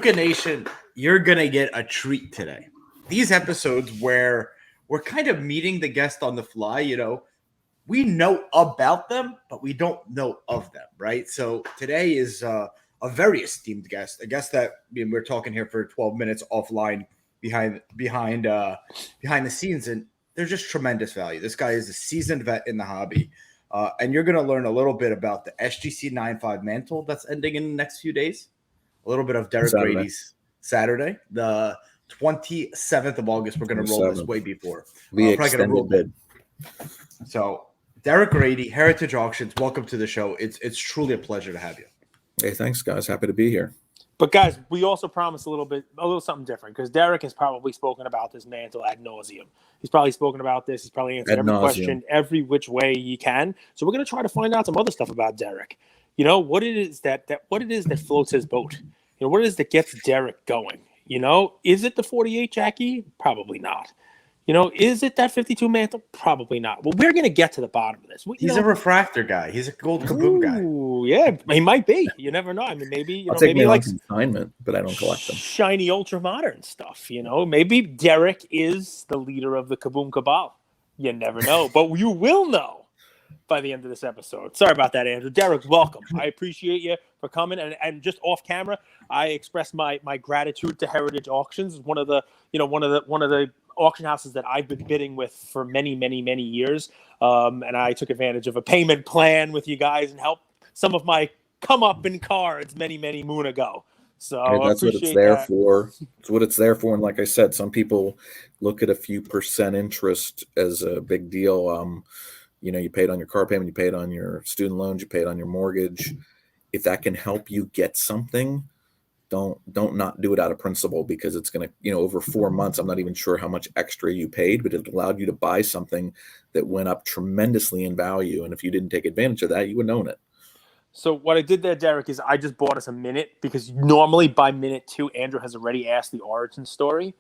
Luca Nation, you're going to get a treat today. These episodes where we're kind of meeting the guest on the fly, we know about them, but we don't know of them, right? So today is a very esteemed guest, a guest that we're talking here for 12 minutes offline behind the scenes, and they're just tremendous value. This guy is a seasoned vet in the hobby, and you're going to learn a little bit about the SGC 9.5 mantle that's ending in the next few days. A little bit of Derek Grady's Saturday, the 27th of August. We're going to roll this way before. The extended bid. So, Derek Grady, Heritage Auctions, welcome to the show. It's truly a pleasure to have you. Hey, thanks, guys. Happy to be here. But, guys, we also promised a little something different, because Derek has probably spoken about this mantle ad nauseum. He's probably spoken about this. He's probably answered every question every which way he can. So we're going to try to find out some other stuff about Derek. What it is that floats his boat. What it is that gets Derek going. Is it the 48 Jackie? Probably not. Is it that 52 mantle? Probably not. Well, we're going to get to the bottom of this. He's a refractor guy. He's a gold kaboom guy. Ooh, yeah, he might be. You never know. I mean, maybe I'll take maybe like consignment, but I don't collect them. Shiny ultra modern stuff. Maybe Derek is the leader of the kaboom cabal. You never know, but you will know by the end of this episode. Sorry about that, Andrew. Derek, welcome. I appreciate you for coming, and just off camera, I express my gratitude to Heritage Auctions, one of the auction houses that I've been bidding with for many, many, many years. And I took advantage of a payment plan with you guys and helped some of my come up in cards many, many moon ago. So that's what it's there for. It's what it's there for. And like I said, some people look at a few percent interest as a big deal. You paid on your car payment, you paid on your student loans, you paid on your mortgage. If that can help you get something, don't not do it out of principle, because it's going to, over 4 months, I'm not even sure how much extra you paid, but it allowed you to buy something that went up tremendously in value. And if you didn't take advantage of that, you wouldn't own it. So what I did there, Derek, is I just bought us a minute, because normally by minute 2, Andrew has already asked the origin story.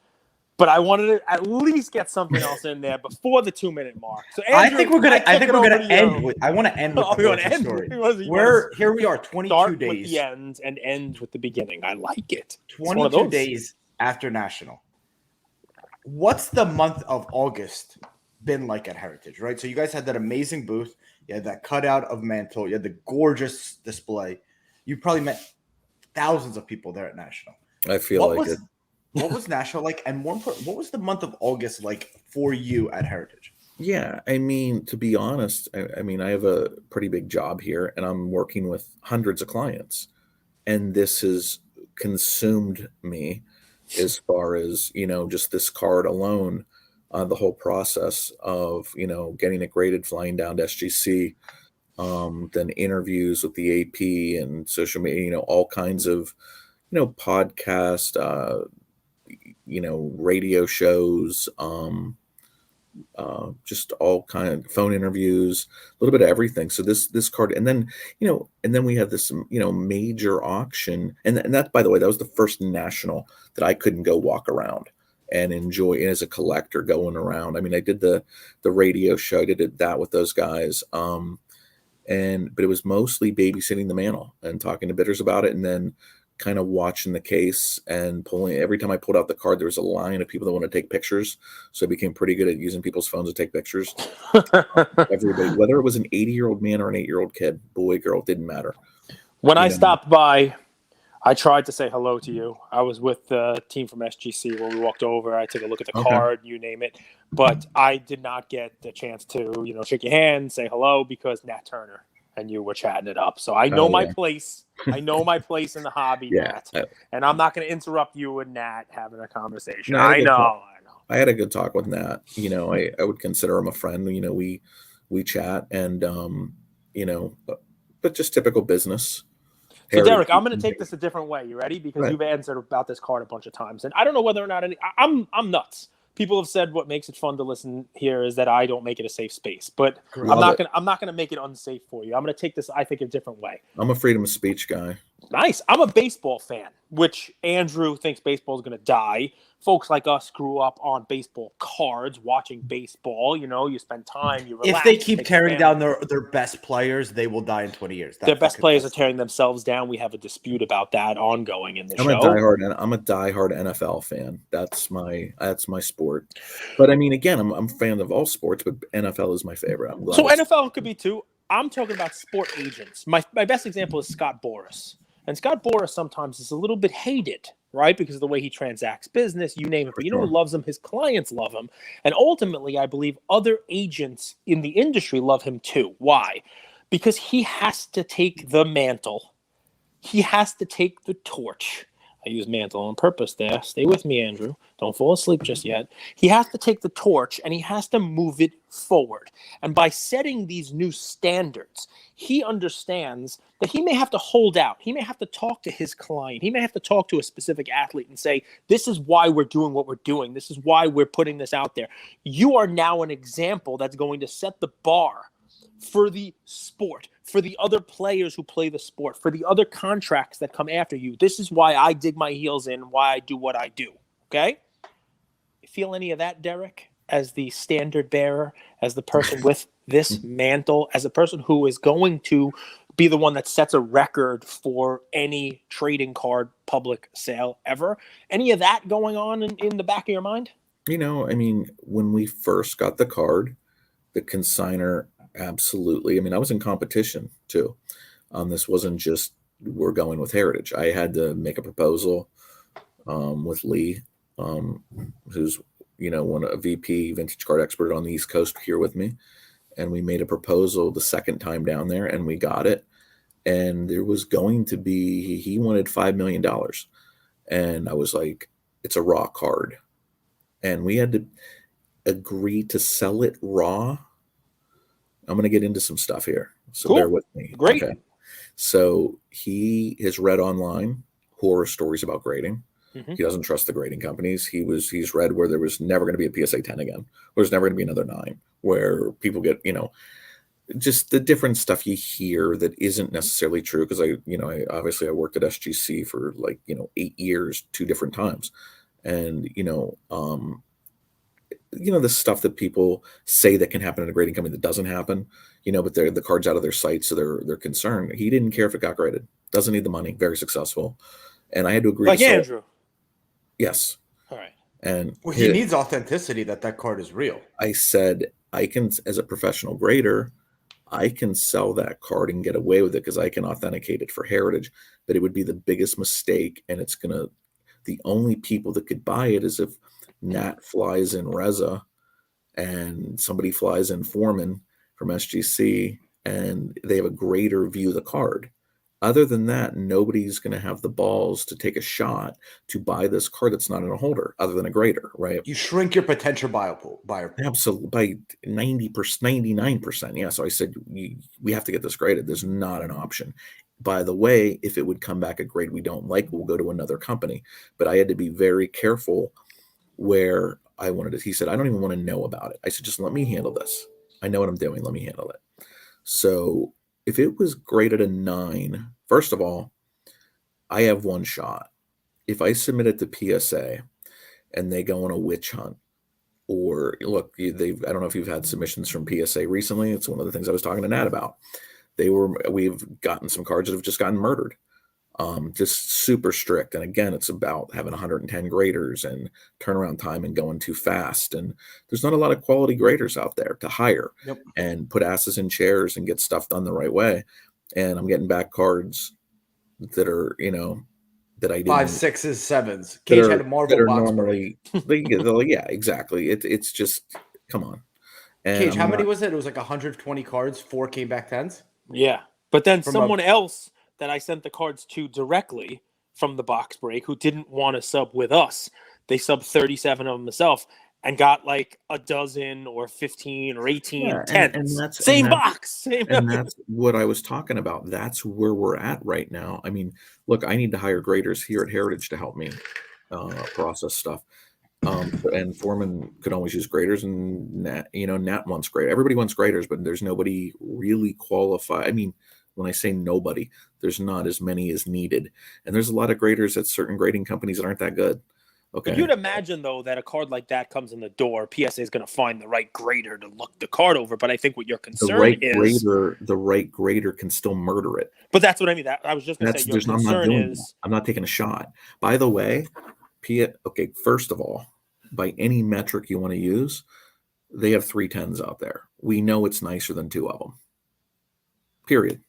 But I wanted to at least get something else in there before the 2-minute mark. So Andrew, I think we're gonna end with. I want to end with the origin story. Here we are, 22 start days. With the end and end with the beginning. I like it. 22 days after National. What's the month of August been like at Heritage? Right. So you guys had that amazing booth. You had that cutout of mantle. You had the gorgeous display. You probably met thousands of people there at National. I feel like it. What was National like? And more important, what was the month of August like for you at Heritage? Yeah, I mean, to be honest, I have a pretty big job here, and I'm working with hundreds of clients. And this has consumed me as far as, just this card alone, the whole process of, getting it graded, flying down to SGC, then interviews with the AP and social media, all kinds of, podcast, radio shows, just all kind of phone interviews, a little bit of everything. So this card, and then we have this, major auction. And that, by the way, that was the first National that I couldn't go walk around and enjoy as a collector going around. I mean, I did the radio show, I did that with those guys. But it was mostly babysitting the mantle and talking to bidders about it. And then kind of watching the case and pulling. Every time I pulled out the card, there was a line of people that want to take pictures. So I became pretty good at using people's phones to take pictures. Everybody, whether it was an 80-year-old man or an 8-year-old kid, boy, girl, didn't matter. When I stopped by, I tried to say hello to you. I was with the team from SGC when we walked over. I took a look at the card, you name it. But I did not get the chance to, shake your hand, say hello, because Nat Turner and you were chatting it up. So I know my place. I know my place in the hobby, Nat. And I'm not going to interrupt you and Nat having a conversation. I know. I had a good talk with Nat. I would consider him a friend. We chat and, but just typical business. So, Derek, I'm going to take this a different way. You ready? Because you've answered about this card a bunch of times. And I don't know whether or not I'm nuts. People have said what makes it fun to listen here is that I don't make it a safe space, but I'm not going to make it unsafe for you. I'm going to take this, I think, a different way. I'm a freedom of speech guy. Nice. I'm a baseball fan, which Andrew thinks baseball is going to die. Folks like us grew up on baseball cards, watching baseball. You know, you spend time, you relax. If they keep take tearing family. down their best players, they will die in 20 years. Their best players are tearing themselves down. We have a dispute about that ongoing in the show. I'm a diehard NFL fan. That's my sport. But I mean, again, I'm a fan of all sports, but NFL is my favorite. I'm glad So NFL could be too. I'm talking about sport agents. My best example is Scott Boras. And Scott Boras sometimes is a little bit hated, right? Because of the way he transacts business, you name it. But you know who loves him? His clients love him. And ultimately, I believe other agents in the industry love him too. Why? Because he has to take the mantle. He has to take the torch. I use mantle on purpose there. Stay with me, Andrew. Don't fall asleep just yet. He has to take the torch and he has to move it forward. And by setting these new standards, he understands that he may have to hold out. He may have to talk to his client. He may have to talk to a specific athlete and say, this is why we're doing what we're doing. This is why we're putting this out there. You are now an example that's going to set the bar for the sport, for the other players who play the sport, for the other contracts that come after you. This is why I dig my heels in, why I do what I do. Okay? You feel any of that, Derek, as the standard bearer, as the person with this mantle, as a person who is going to be the one that sets a record for any trading card public sale ever? Any of that going on in the back of your mind? You know, I mean, when we first got the card, the consignor, absolutely. I mean, I was in competition too. This wasn't just we're going with Heritage. I had to make a proposal with Lee, who's a VP vintage card expert on the East Coast here with me, and we made a proposal the second time down there, and we got it. And there was going to be he wanted $5 million, and I was like, it's a raw card, and we had to agree to sell it raw. I'm going to get into some stuff here, so cool. Bear with me. Great. Okay. So he has read online horror stories about grading. Mm-hmm. He doesn't trust the grading companies. He's read where there was never going to be a PSA 10 again. There's never going to be another 9, where people get, just the different stuff you hear that isn't necessarily true. Because I obviously I worked at SGC for 8 years, 2 different times, and the stuff that people say that can happen in a grading company that doesn't happen, but the card's out of their sight, so they're concerned. He didn't care if it got graded. Doesn't need the money. Very successful. And I had to agree. Like Andrew. Yes. All right. And he needs authenticity that card is real. I said, I can, as a professional grader, I can sell that card and get away with it because I can authenticate it for Heritage, but it would be the biggest mistake. And the only people that could buy it is if Nat flies in Reza and somebody flies in Foreman from SGC and they have a greater view of the card. Other than that, nobody's going to have the balls to take a shot to buy this card that's not in a holder other than a grader, right? You shrink your potential buyer pool. Absolutely, by 90%, 99%. Yeah, so I said, we have to get this graded. There's not an option. By the way, if it would come back a grade we don't like, we'll go to another company. But I had to be very careful where I wanted it. He said, I don't even want to know about it. I said, just let me handle this. I know what I'm doing. Let me handle it. So if it was graded a 9, first of all, I have one shot. If I submit it to PSA and they go on a witch hunt, or look, I don't know if you've had submissions from PSA recently. It's one of the things I was talking to Nat about. We've gotten some cards that have just gotten murdered. Just super strict. And again, it's about having 110 graders and turnaround time and going too fast. And there's not a lot of quality graders out there to hire and put asses in chairs and get stuff done the right way. And I'm getting back cards that are, that I didn't. 5, 6s, 7s. Cage had a Marvel box normally, yeah, exactly. It's just, come on. And Cage, how many was it? It was like 120 cards. 4 came back 10s. Yeah. But then someone else that I sent the cards to directly from the box break who didn't want to sub with us. They subbed 37 of them themselves and got like a dozen or 15 or 18 10s. Same box. And that's what I was talking about. That's where we're at right now. I mean, look, I need to hire graders here at Heritage to help me process stuff. And Foreman could always use graders, and Nat wants graders. Everybody wants graders, but there's nobody really qualified. I mean, When I say nobody, there's not as many as needed. And there's a lot of graders at certain grading companies that aren't that good. Okay. But you'd imagine, though, that a card like that comes in the door, PSA is going to find the right grader to look the card over. But I think what your concern is... The right grader can still murder it. But that's what I mean. I was just going to say your concern is... I'm not taking a shot. By the way, okay, first of all, by any metric you want to use, they have 310s out there. We know it's nicer than 2 of them. Period.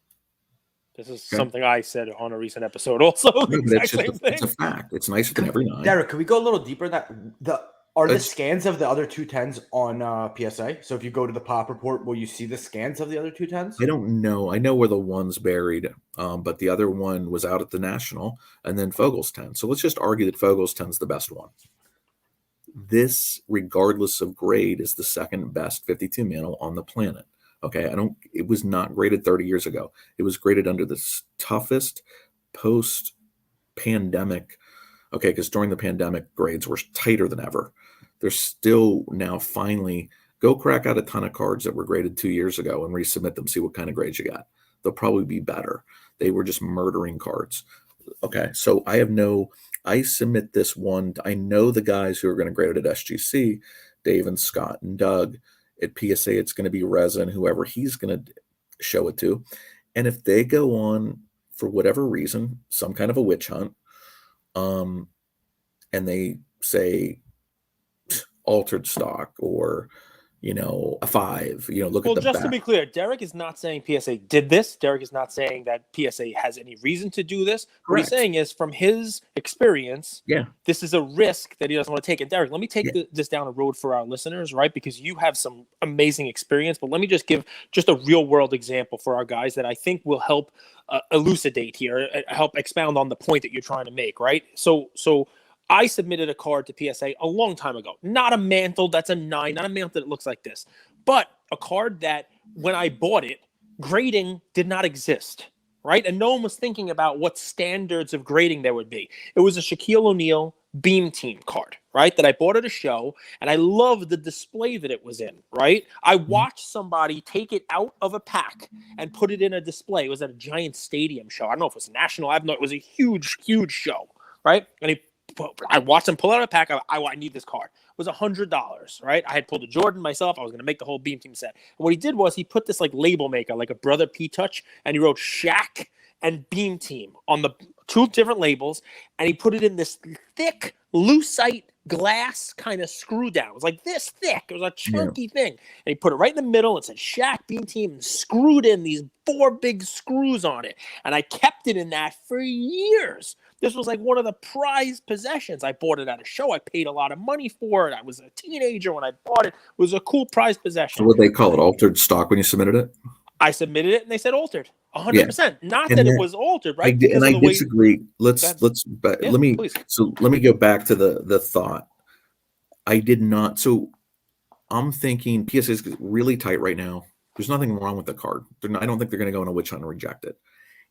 This is something I said on a recent episode also. It's a fact. It's nicer than every 9. Derek, can we go a little deeper? The scans of the other 210s on PSA? So if you go to the pop report, will you see the scans of the other 210s? I don't know. I know where the one's buried, but the other one was out at the National, and then Fogel's 10. So let's just argue that Fogel's 10 is the best one. This, regardless of grade, is the second best 52 mantle on the planet. Okay, it was not graded 30 years ago. It was graded under the toughest post-pandemic, okay, because during the pandemic, grades were tighter than ever. They're still now finally, go crack out a ton of cards that were graded 2 years ago and resubmit them, see what kind of grades you got. They'll probably be better. They were just murdering cards. Okay, so I submit this one. I know the guys who are going to grade it at SGC, Dave and Scott and Doug. At PSA, it's going to be Reza and whoever he's going to show it to. And if they go on, for whatever reason, some kind of a witch hunt, and they say altered stock or, a 5, look at the just back. To be clear, Derek is not saying PSA did this. Derek is not saying that PSA has any reason to do this. Correct. What he's saying is, from his experience, this is a risk that he doesn't want to take. And Derek, let me take this down a road for our listeners, right? Because you have some amazing experience, but let me just give just a real world example for our guys that I think will help elucidate here, help expound on the point that you're trying to make, right? So I submitted a card to PSA a long time ago. Not a mantle that's a 9, not a mantle that looks like this, but a card that when I bought it, grading did not exist, right? And no one was thinking about what standards of grading there would be. It was a Shaquille O'Neal Beam Team card, right? That I bought at a show, and I loved the display that it was in, right? I watched somebody take it out of a pack and put it in a display. It was at a giant stadium show. I don't know if it was national. I have no. It was a huge, huge show, right? And I watched him pull out a pack. I need this card. It was $100, right? I had pulled a Jordan myself. I was going to make the whole Beam Team set. And what he did was he put this label maker, like a Brother P Touch, and he wrote Shaq and Beam Team on the 2 different labels, and he put it in this thick lucite glass kind of screw down. It was like this thick. It was a chunky thing. And he put it right in the middle and said Shaq Beam Team and screwed in these 4 big screws on it. And I kept it in that for years. This was like one of the prized possessions. I bought it at a show. I paid a lot of money for it. I was a teenager when I bought it. It was a cool prized possession. So what they call it, altered stock when you submitted it? I submitted it and they said altered. 100%. Not and that it was altered, right? I disagree. Let me go back to the thought. I did not. So I'm thinking PSA is really tight right now. There's nothing wrong with the card. I don't think they're going to go on a witch hunt and reject it.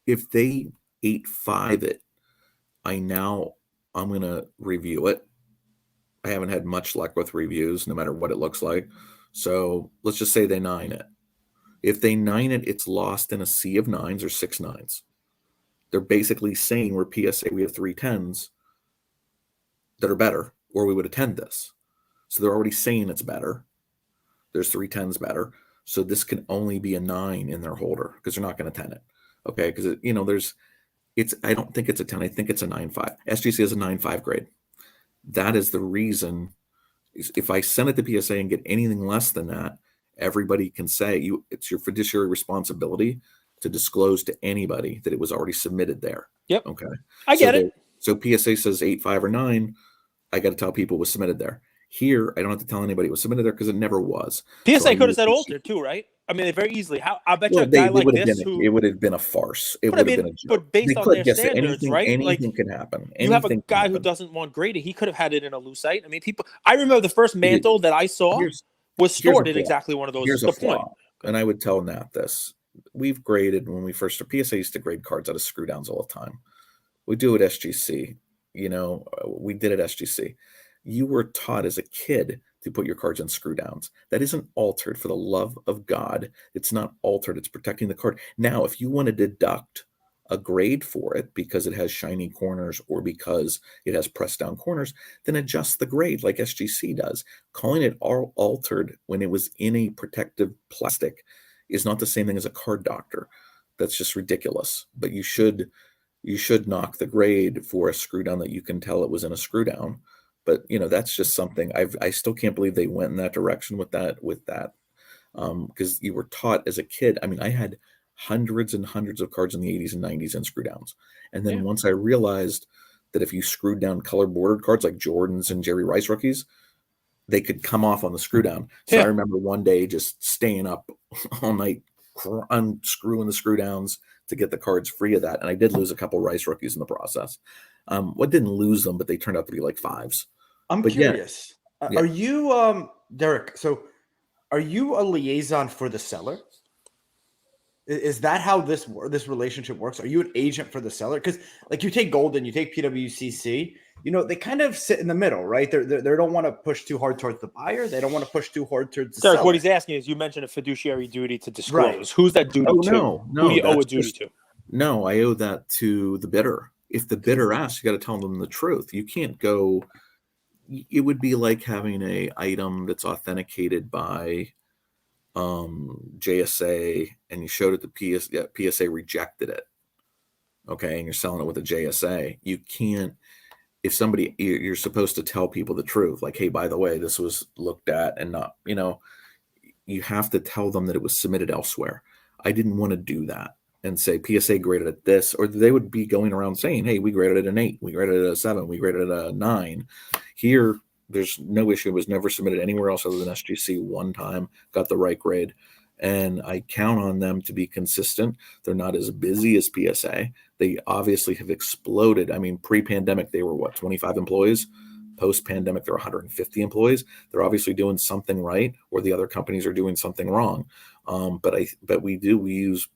If they 8.5 it, I'm going to review it. I haven't had much luck with reviews, no matter what it looks like. So let's just say they 9 it. If they 9 it, it's lost in a sea of 9s or 6 9s. They're basically saying we're PSA, we have 3 10s that are better, or we would attend this. So they're already saying it's better. There's 3 10s better. So this can only be a 9 in their holder because they're not going to 10 it. Okay, because I don't think it's a 10. I think it's a 9.5. SGC has a 9.5 grade. That is the reason. If I send it to PSA and get anything less than that, everybody can say it's your fiduciary responsibility to disclose to anybody that it was already submitted there. Yep. Okay. I get it. So PSA says 8.5 or 9. I got to tell people it was submitted there. Here, I don't have to tell anybody it was submitted there because it never was. PSA could have said altered too, right? I mean, very easily. I bet you a guy like this it would have been a farce. It would have been a joke. But based on their standards, right? Anything can happen. You have a guy who doesn't want grading. He could have had it in a lucite. I mean, I remember the first mantle that I saw was stored in exactly one of those. Here's a flaw. And I would tell Nat this. We've graded when we first started. PSA used to grade cards out of screw downs all the time. We do it at SGC. We did it at SGC. You were taught as a kid to put your cards on screw downs. That isn't altered, for the love of God. It's not altered. It's protecting the card. Now, if you want to deduct a grade for it because it has shiny corners or because it has pressed down corners, then adjust the grade like SGC does. Calling it all altered when it was in a protective plastic is not the same thing as a card doctor. That's just ridiculous. But you should knock the grade for a screw down that you can tell it was in a screw down. But that's just something I still can't believe they went in that direction with that, because you were taught as a kid. I mean, I had hundreds and hundreds of cards in the 80s and 90s in screw downs, and then once I realized that if you screwed down color bordered cards like Jordans and Jerry Rice rookies, they could come off on the screw down. So I remember one day just staying up all night unscrewing the screw downs to get the cards free of that, and I did lose a couple Rice rookies in the process. Didn't lose them, but they turned out to be like 5s. I'm curious. Are you, Derek? So, are you a liaison for the seller? Is that how this relationship works? Are you an agent for the seller? Because like you take Golden, you take PWCC, they kind of sit in the middle, right? They don't want to push too hard towards the buyer. They don't want to push too hard towards the Derek, seller. what he's asking is, you mentioned a fiduciary duty to disclose. Right. Who's that duty to? No, who do you owe a duty to? No, I owe that to the bidder. If the bidder asks, you got to tell them the truth. You can't go. It would be like having a item that's authenticated by JSA, and you showed it to PSA rejected it. Okay, and you're selling it with a JSA. You can't. If somebody, you're supposed to tell people the truth. Like, hey, by the way, this was looked at and not. You have to tell them that it was submitted elsewhere. I didn't want to do that and say PSA graded it this, or they would be going around saying, hey, we graded it an 8, we graded it a 7, we graded it a 9. Here, there's no issue. It was never submitted anywhere else other than SGC one time, got the right grade. And I count on them to be consistent. They're not as busy as PSA. They obviously have exploded. I mean, pre-pandemic, they were 25 employees? Post-pandemic, they're 150 employees. They're obviously doing something right, or the other companies are doing something wrong. But we use,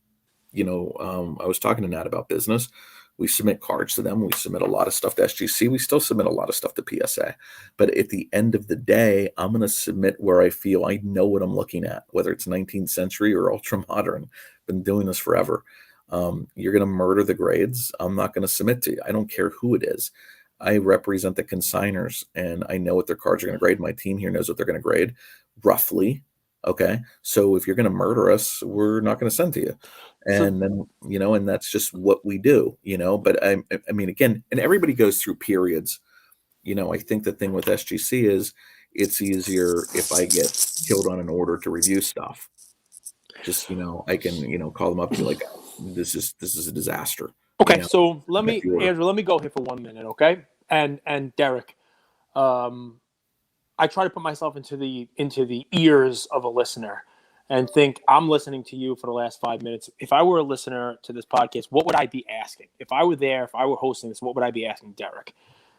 I was talking to Nat about business. We submit cards to them. We submit a lot of stuff to SGC. We still submit a lot of stuff to PSA. But at the end of the day, I'm going to submit where I feel I know what I'm looking at, whether it's 19th century or ultra modern. Been doing this forever. You're going to murder the grades. I'm not going to submit to you. I don't care who it is. I represent the consigners, and I know what their cards are going to grade. My team here knows what they're going to grade, roughly. Okay, so if you're going to murder us, we're not going to send to you. And then, and that's just what we do, But I mean, again, and everybody goes through periods. I think the thing with SGC is it's easier if I get killed on an order to review stuff. Just, I can, call them up and be like, this is a disaster. Okay, so Andrew, let me go here for 1 minute, okay? And Derek, I try to put myself into the ears of a listener and think I'm listening to you for the last 5 minutes. If I were a listener to this podcast, what would I be asking? If I were there, if I were hosting this, what would I be asking Derek?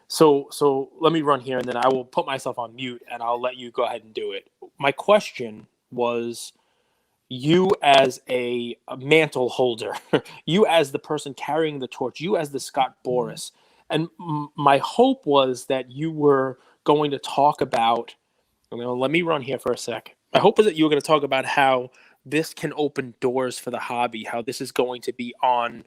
So let me run here, and then I will put myself on mute, and I'll let you go ahead and do it. My question was, you as a mantle holder, you as the person carrying the torch, you as the Scott Boras. And my hope was that you were going to talk about, let me run here for a sec. My hope is that you were going to talk about how this can open doors for the hobby, how this is going to be on,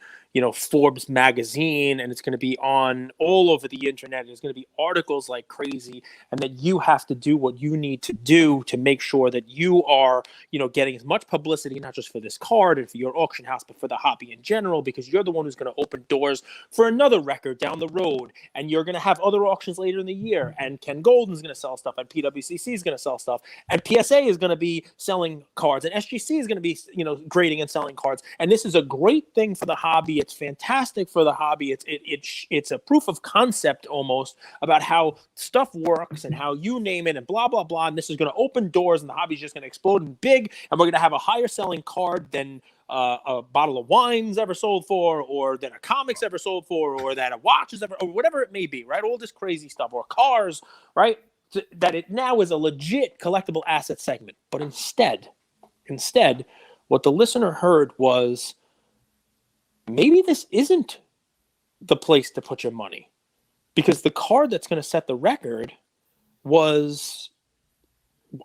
Forbes magazine, and it's going to be on all over the internet. There's going to be articles like crazy, and that you have to do what you need to do to make sure that you are, getting as much publicity, not just for this card and for your auction house, but for the hobby in general, because you're the one who's going to open doors for another record down the road, and you're going to have other auctions later in the year, and Ken Golden's going to sell stuff, and PWCC is going to sell stuff, and PSA is going to be selling cards, and SGC is going to be, grading and selling cards, and this is a great thing for the hobby. It's fantastic for the hobby. It's a proof of concept almost about how stuff works and how you name it and blah, blah, blah. And this is going to open doors, and the hobby's just going to explode and big. And we're going to have a higher selling card than a bottle of wine's ever sold for, or that a comic's ever sold for, or that a watch is ever, or whatever it may be, right? All this crazy stuff, or cars, right? That it now is a legit collectible asset segment. But instead, what the listener heard was, maybe this isn't the place to put your money, because the card that's going to set the record was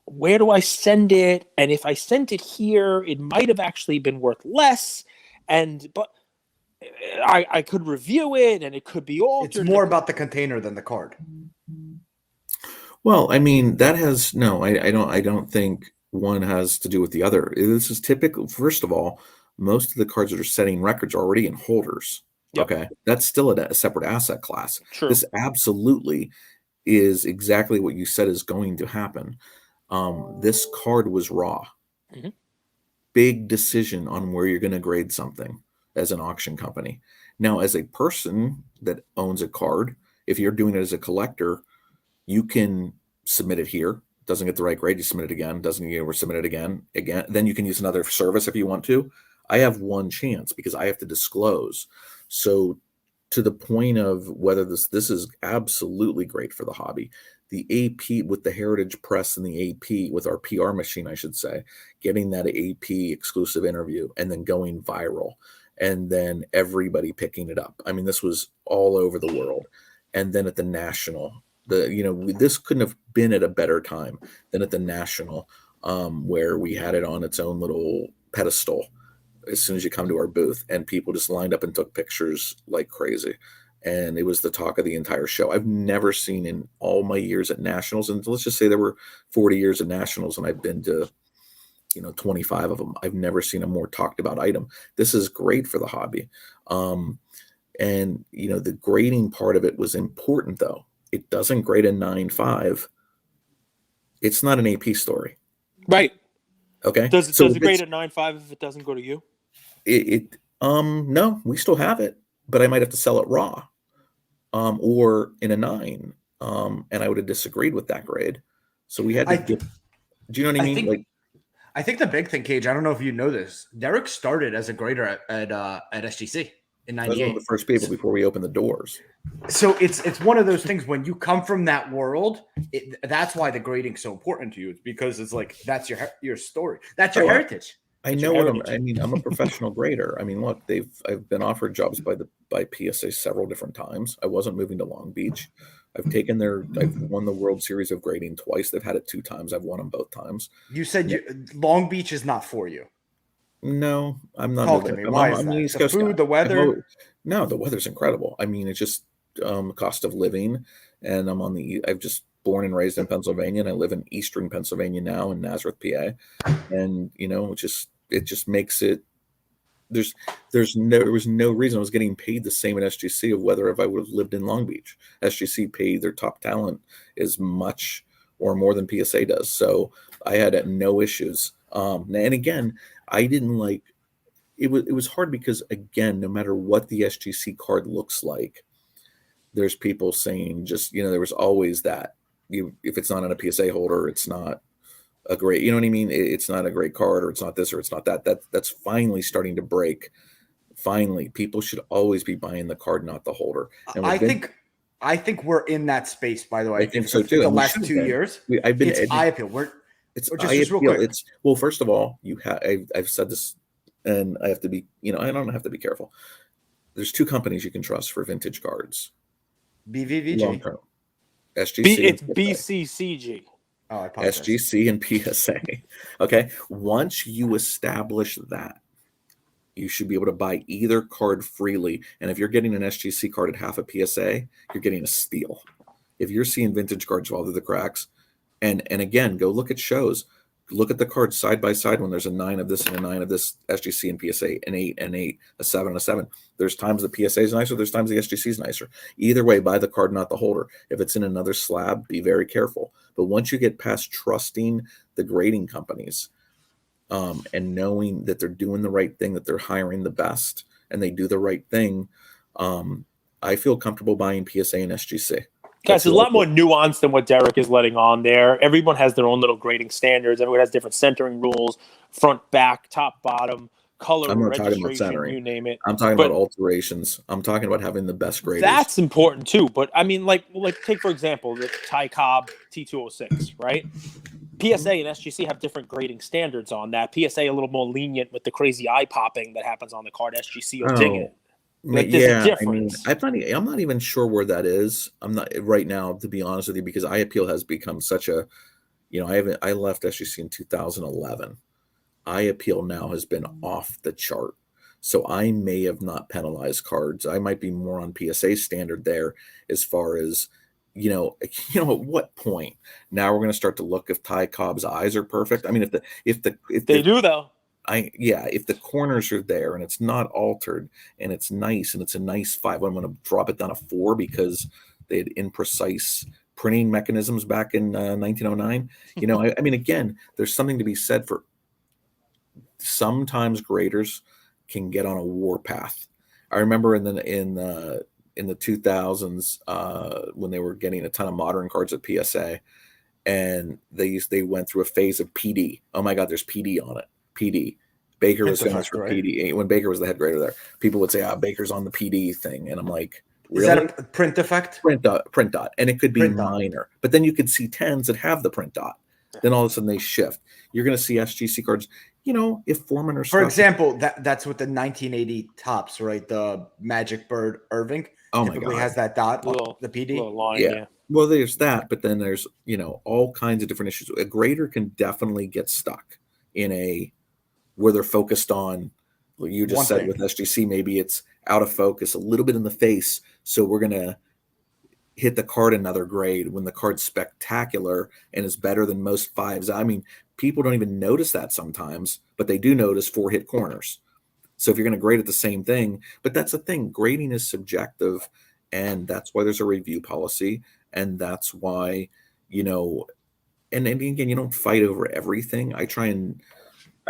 where do I send it? And if I sent it here, it might have actually been worth less. But I could review it, and it could be altered. It's more about the container than the card. Well, I mean, that has no. I don't think one has to do with the other. This is typical. First of all, most of the cards that are setting records are already in holders. Yep. Okay, that's still a separate asset class. True. This absolutely is exactly what you said is going to happen. This card was raw. Mhm. Big decision on where you're going to grade something as an auction company. Now, as a person that owns a card, if you're doing it as a collector, you can submit it here. Doesn't get the right grade, you submit it again. Doesn't get, submit it again. Then you can use another service if you want to. I have one chance because I have to disclose. So to the point of whether this is absolutely great for the hobby. The AP with the Heritage Press and the AP with our PR machine, I should say, getting that AP exclusive interview and then going viral and then everybody picking it up. I mean, this was all over the world. And then at the National, this couldn't have been at a better time than at the National, where we had it on its own little pedestal as soon as you come to our booth, and people just lined up and took pictures like crazy. And it was the talk of the entire show. I've never seen in all my years at Nationals, and let's just say there were 40 years at Nationals, and I've been to 25 of them. I've never seen a more talked about item. This is great for the hobby. And the grading part of it was important, though. It doesn't grade a 9.5. It's not an AP story. Right. Okay. Does it grade a 9.5 if it doesn't go to you? No, we still have it, but I might have to sell it raw, or in a 9. And I would have disagreed with that grade. So we had to do you know what I mean? I think the big thing, Cage, I don't know if you know this, Derek started as a grader at SGC in 98. I was one of the first people before we opened the doors. So it's one of those things when you come from that world, that's why the grading's so important to you. It's because it's like that's your story. That's your heritage. I know what I'm a professional grader. I mean, look, I've been offered jobs by PSA several different times. I wasn't moving to Long Beach. I've won the World Series of Grading twice. They've had it 2 times. I've won them both times. You said Long Beach is not for you. No, I'm not. Talk to me. Why is that? The food, the weather? No, the weather's incredible. I mean, it's just cost of living. And I've just born and raised in Pennsylvania, and I live in Eastern Pennsylvania now in Nazareth, PA. And, it just makes it, there was no reason I was getting paid the same at SGC of whether if I would have lived in Long Beach. SGC paid their top talent as much or more than PSA does. So I had no issues. And again, I didn't like it. It was hard because, again, no matter what the SGC card looks like, there's people saying there was always that if it's not on a PSA holder, it's not a great, you know what I mean? It's not a great card, or it's not this, or it's not that. That's finally starting to break. Finally, people should always be buying the card, not the holder. And I think we're in that space, by the way. I think so too. The last 2 years, it's eye appeal. Well, first of all, I've said this, and I have to be, I don't have to be careful. There's 2 companies you can trust for vintage cards. BVVG. Long term. SGC. It's BCCG. Oh, I apologize. SGC and PSA. Okay. Once you establish that, you should be able to buy either card freely. And if you're getting an SGC card at half a PSA, you're getting a steal. If you're seeing vintage cards fall through the cracks, and again, go look at shows. Look at the cards side by side when there's a 9 of this and a 9 of this, SGC and PSA, an 8 and 8, a 7 and a 7. There's times the PSA is nicer, there's times the SGC is nicer. Either way, buy the card, not the holder. If it's in another slab, be very careful. But once you get past trusting the grading companies, and knowing that they're doing the right thing, that they're hiring the best, and they do the right thing, I feel comfortable buying PSA and SGC. Guys, there's a lot more nuance than what Derek is letting on there. Everyone has their own little grading standards. Everyone has different centering rules, front, back, top, bottom, color, I'm not talking about registration, centering. you name it. I'm talking about alterations. I'm talking about having the best graders. That's important too. But I mean, like take for example the Ty Cobb T206, right? PSA and SGC have different grading standards on that. PSA a little more lenient with the crazy eye popping that happens on the card. SGC will ding it. Like, there's a difference. I mean, I'm not even sure where that is. I'm not right now, to be honest with you, because eye appeal has become such a, I left SGC in 2011. I appeal now has been off the chart. So I may have not penalized cards. I might be more on PSA standard there as far as, at what point now we're going to start to look if Ty Cobb's eyes are perfect. I mean, if They do though. if the corners are there and it's not altered and it's nice and it's a nice 5, I'm going to drop it down to 4 because they had imprecise printing mechanisms back in 1909. I mean, again, there's something to be said for sometimes graders can get on a war-path. I remember in the 2000s when they were getting a ton of modern cards at PSA, and they went through a phase of PD. Oh my God, there's PD on it. PD. Baker was famous for PD. When Baker was the head grader there, people would say, Baker's on the PD thing. And I'm like, really? Is that a print effect? Print dot. And it could be minor. But then you could see 10s that have the print dot. Then all of a sudden they shift. You're going to see SGC cards, if Foreman or for example, that's with the 1980 tops, right? The Magic Bird Irving typically has that dot, the PD. Line, yeah. Well, there's that, but then there's, all kinds of different issues. A grader can definitely get stuck in where they're focused on, you just said with SGC, maybe it's out of focus, a little bit in the face. So we're going to hit the card another grade when the card's spectacular and is better than most 5s. I mean, people don't even notice that sometimes, but they do notice 4 hit corners. So if you're going to grade it the same thing, but that's the thing, grading is subjective, and that's why there's a review policy, and that's why, and again, you don't fight over everything. I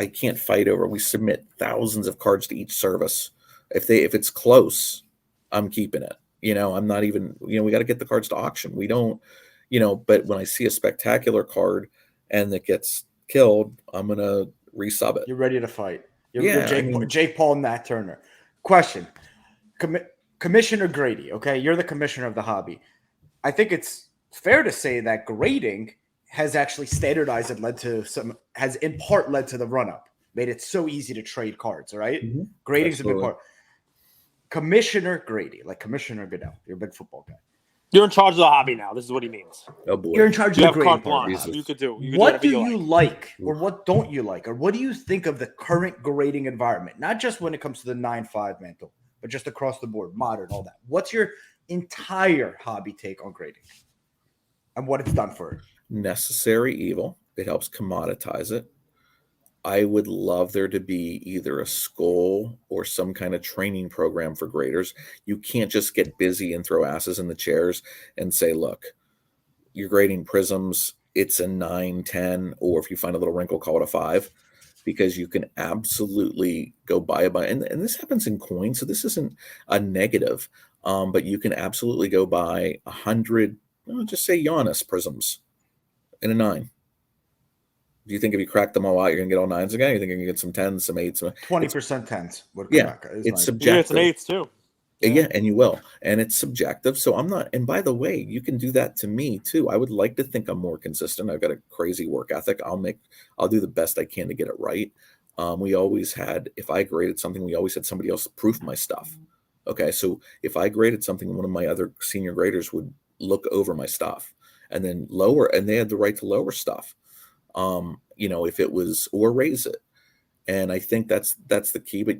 can't fight over, we submit thousands of cards to each service. If it's close, I'm keeping it. I'm not even, we got to get the cards to auction. We don't, but when I see a spectacular card and it gets killed, I'm going to resub it. You're ready to fight. You're Jake Paul, Nat Turner. Question. Commissioner Grady, okay? You're the commissioner of the hobby. I think it's fair to say that grading has actually standardized and has in part led to the run-up. Made it so easy to trade cards, right? Mm-hmm. Grading's a big part. Commissioner Grady, like Commissioner Goodell, you're a big football guy. You're in charge of the hobby now. This is what he means. Oh boy, you're in charge of the grading part. You could do. What do you like, or what don't you like, or what do you think of the current grading environment? Not just when it comes to the 9.5 mantle, but just across the board, modern, all that. What's your entire hobby take on grading, and what it's done for it? Necessary evil. It helps commoditize it. I would love there to be either a school or some kind of training program for graders. You can't just get busy and throw asses in the chairs and say, look, you're grading prisms, it's a 9, 10, or if you find a little wrinkle, call it a 5, because you can absolutely go buy and this happens in coins, so this isn't a negative, but you can absolutely go buy 100, just say Giannis prisms in a 9. Do you think if you crack them all out, you're going to get all 9s again? You think you can get some 10s, some 8s? 20% 10s would come back. It's subjective. It's an 8s too. Yeah, and you will. And it's subjective. So I'm not, and by the way, you can do that to me too. I would like to think I'm more consistent. I've got a crazy work ethic. I'll do the best I can to get it right. We always had, if I graded something, we always had somebody else proof my stuff. Okay, so if I graded something, one of my other senior graders would look over my stuff and then lower, and they had the right to lower stuff. If it was, or raise it. And I think that's the key. But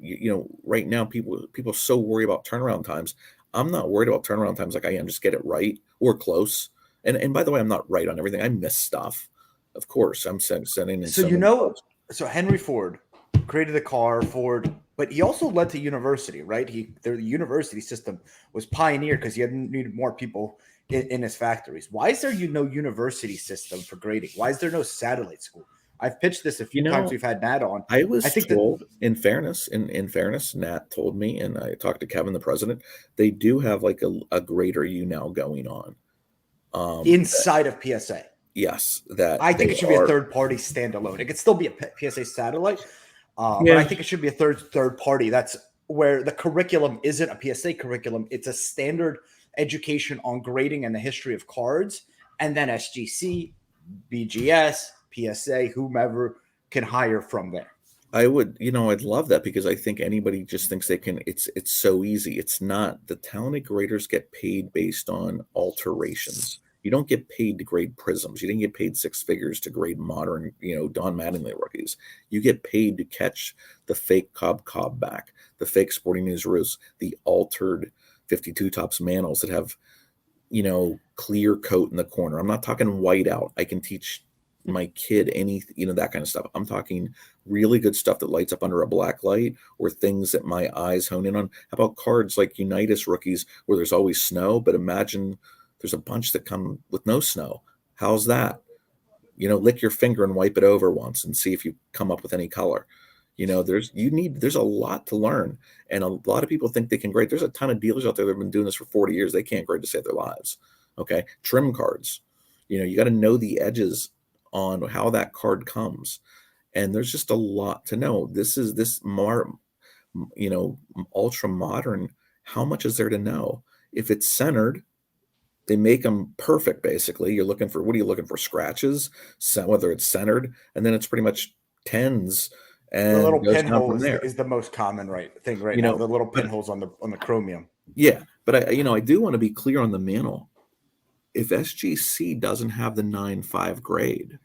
right now people are so worried about turnaround times. I'm not worried about turnaround times like I am. Just get it right or close. And by the way, I'm not right on everything. I miss stuff. Of course, I'm sending in. So Henry Ford created the car, Ford, but he also led to university, right? The university system was pioneered because he needed more people in his factories. Why is there no university system for grading? Why is there no satellite school? I've pitched this a few times. We've had Nat on. I think told, in fairness, Nat told me, and I talked to Kevin, the president, they do have like a grader now going on. Inside of PSA. Yes. That I think it should be a third party standalone. It could still be a PSA satellite, but I think it should be a third party. That's where the curriculum isn't a PSA curriculum. It's a standard education on grading and the history of cards, and then SGC, BGS, PSA, whomever can hire from there. I would, I'd love that, because I think anybody just thinks they can. It's so easy. It's not. The talented graders get paid based on alterations. You don't get paid to grade Prisms. You didn't get paid six figures to grade modern, Don Mattingly rookies. You get paid to catch the fake Cobb back, the fake Sporting News Roos, the altered 52 tops Manals that have, clear coat in the corner. I'm not talking white out. I can teach my kid any, that kind of stuff. I'm talking really good stuff that lights up under a black light, or things that my eyes hone in on. How about cards like Unitas rookies where there's always snow, but imagine there's a bunch that come with no snow. How's that? Lick your finger and wipe it over once and see if you come up with any color. There's a lot to learn. And a lot of people think they can grade. There's a ton of dealers out there that have been doing this for 40 years. They can't grade to save their lives. Okay. Trim cards. You got to know the edges on how that card comes. And there's just a lot to know. This ultra modern. How much is there to know? If it's centered, they make them perfect. Basically, what are you looking for? Scratches, whether it's centered, and then it's pretty much tens. And the little pinhole is the most common thing right now. The little pinholes on the chromium. Yeah, but I do want to be clear on the mantle. If SGC doesn't have the 9.5 grade,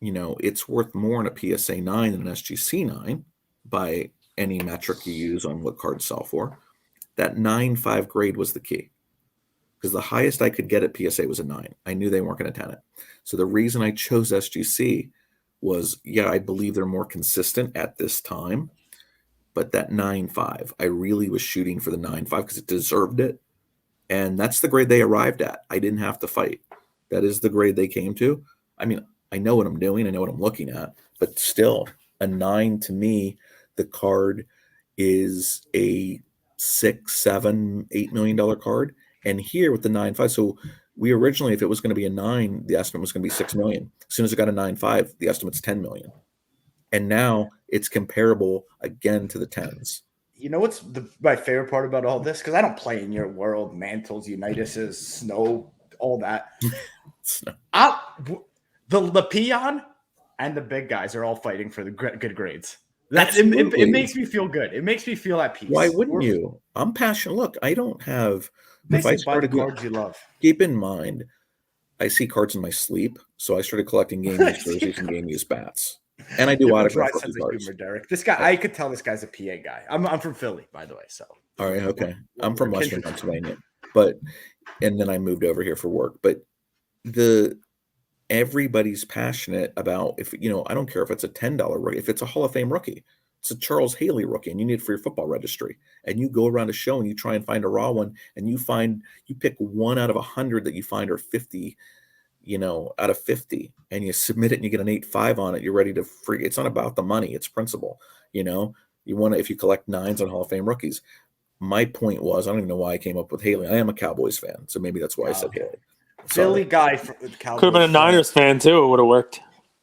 it's worth more in a PSA 9 than an SGC 9 by any metric you use on what cards sell for. That 9.5 grade was the key, because the highest I could get at PSA was a 9. I knew they weren't going to 10 it. So the reason I chose SGC was, I believe they're more consistent at this time, but that 9.5, I really was shooting for the 9.5 because it deserved it. And that's the grade they arrived at. I didn't have to fight. That is the grade they came to. I mean, I know what I'm doing. I know what I'm looking at, but still a 9 to me, the card is a $6, $7, $8 million card. And here with the 9.5, so we originally, if it was going to be a 9, the estimate was going to be 6 million. As soon as it got a 9.5, the estimate's 10 million. And now it's comparable again to the 10s. What's my favorite part about all this? Because I don't play in your world, Mantles, Unitises, Snow, all that. The peon and the big guys are all fighting for the good grades. It makes me feel good. It makes me feel at peace. Why wouldn't you? I'm passionate. Look, I don't have. If I started cards you love. Keep in mind, I see cards in my sleep, so I started collecting game used jerseys and game used bats. And I do autograph cards. Derek. This guy, I could tell this guy's a PA guy. I'm from Philly, by the way. So all right, okay. I'm from Western Pennsylvania, and then I moved over here for work. But everybody's passionate about, if I don't care if it's a $10 rookie, if it's a Hall of Fame rookie, it's a Charles Haley rookie, and you need it for your football registry, and you go around a show and you try and find a raw one, and you pick 1 out of 100 that you find are 50. Out of 50, and you submit it and you get an 8.5 on it, you're ready to free. It's not about the money, it's principle. You want to, if you collect 9s on Hall of Fame rookies. My point was, I don't even know why I came up with Haley. I am a Cowboys fan, so maybe that's why I said Haley. Philly guy from Cowboys. Could have been a Niners fan too. It would have worked.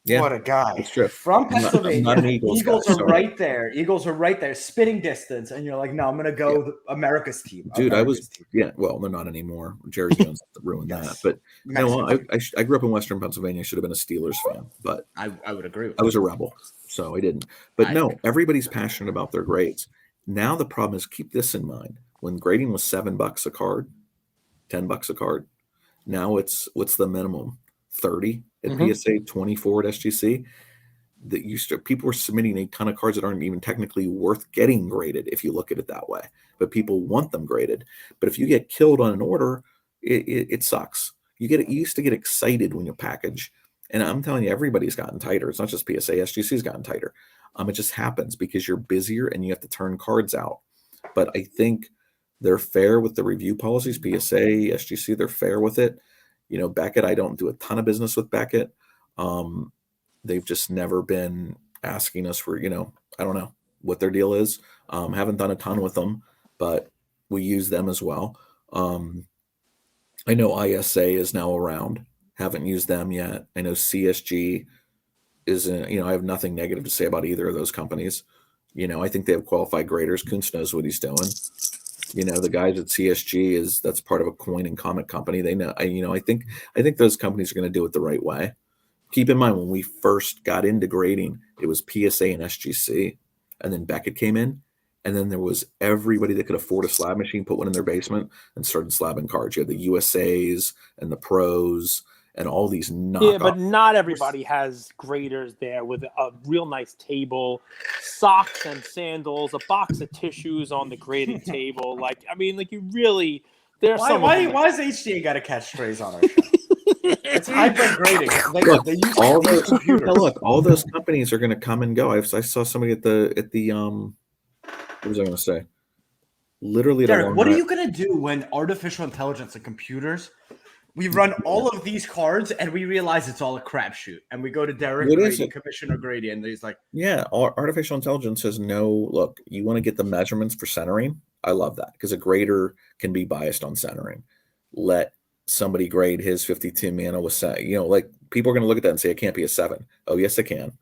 Yeah, what a guy. It's true. From Pennsylvania. I'm not an Eagles are right there. Eagles are right there, spitting distance. And you're like, no, I'm going to go America's team. Dude, well, they're not anymore. Jerry Jones ruined that. But I grew up in Western Pennsylvania. I should have been a Steelers fan, but I would agree with that. I was a rebel, so I didn't. But no, everybody's passionate about their grades. Now the problem is, keep this in mind. When grading was $7 a card, $10 a card, now what's the minimum? 30 at PSA, 24 at SGC. That people were submitting a ton of cards that aren't even technically worth getting graded if you look at it that way, but people want them graded. But if you get killed on an order, it sucks. You used to get excited when you package, and I'm telling you, everybody's gotten tighter. It's not just PSA, SGC's gotten tighter. It just happens because you're busier and you have to turn cards out. But I think they're fair with the review policies. PSA, SGC, they're fair with it. Beckett, I don't do a ton of business with Beckett. They've just never been asking us for, I don't know what their deal is. Haven't done a ton with them, but we use them as well. I know ISA is now around. Haven't used them yet. I know CSG isn't, I have nothing negative to say about either of those companies. I think they have qualified graders. Kuntz knows what he's doing. The guys at CSG that's part of a coin and comic company. They know, I think those companies are going to do it the right way. Keep in mind, when we first got into grading, it was PSA and SGC, and then Beckett came in, And then there was everybody that could afford a slab machine put one in their basement and started slabbing cards. You had the USAs and the pros and all these Yeah, knockoffs. but not everybody has graders there with a real nice table, socks and sandals, a box of tissues on the grading table. Like, I mean, like you really, there's some. Why has HDA got to catch strays on our show? It's hybrid grading. Look, They use all these those computers. look, all those companies are going to come and go. I saw somebody at the what was I going to say? Literally, Derek, what are you going to do when artificial intelligence and computers? We run all of these cards and we realize it's all a crapshoot. And we go to Derek Grady, Commissioner Grady, and he's like, yeah, artificial intelligence says no. Look, you want to get the measurements for centering? I love that because a grader can be biased on centering. Let somebody grade his 52 mana with like people are going to look at that and say it can't be a 7. Oh, yes, it can.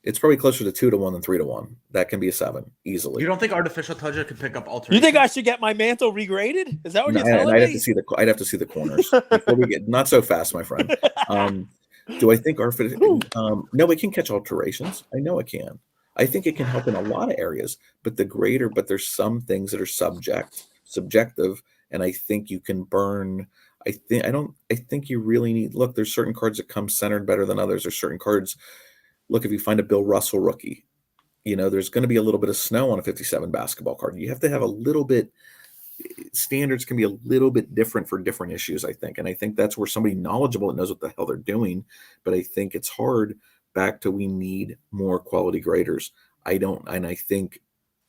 It's probably closer to 2 to 1 than 3 to 1. That can be a 7 easily. You don't think artificial intelligence can pick up alterations? You think I should get my mantle regraded? Is that what you're telling me? I'd have to see the corners before we get. Not so fast, my friend. Do I think no, it can catch alterations. I know it can. I think it can help in a lot of areas, but there's some things that are subjective, and I think you can burn. I think you really need. Look, there's certain cards that come centered better than others. There's certain cards. Look, if you find a Bill Russell rookie, there's going to be a little bit of snow on a 57 basketball card. You have to have a little bit. Standards can be a little bit different for different issues, I think. And I think that's where somebody knowledgeable that knows what the hell they're doing. But I think it's hard back to we need more quality graders. I think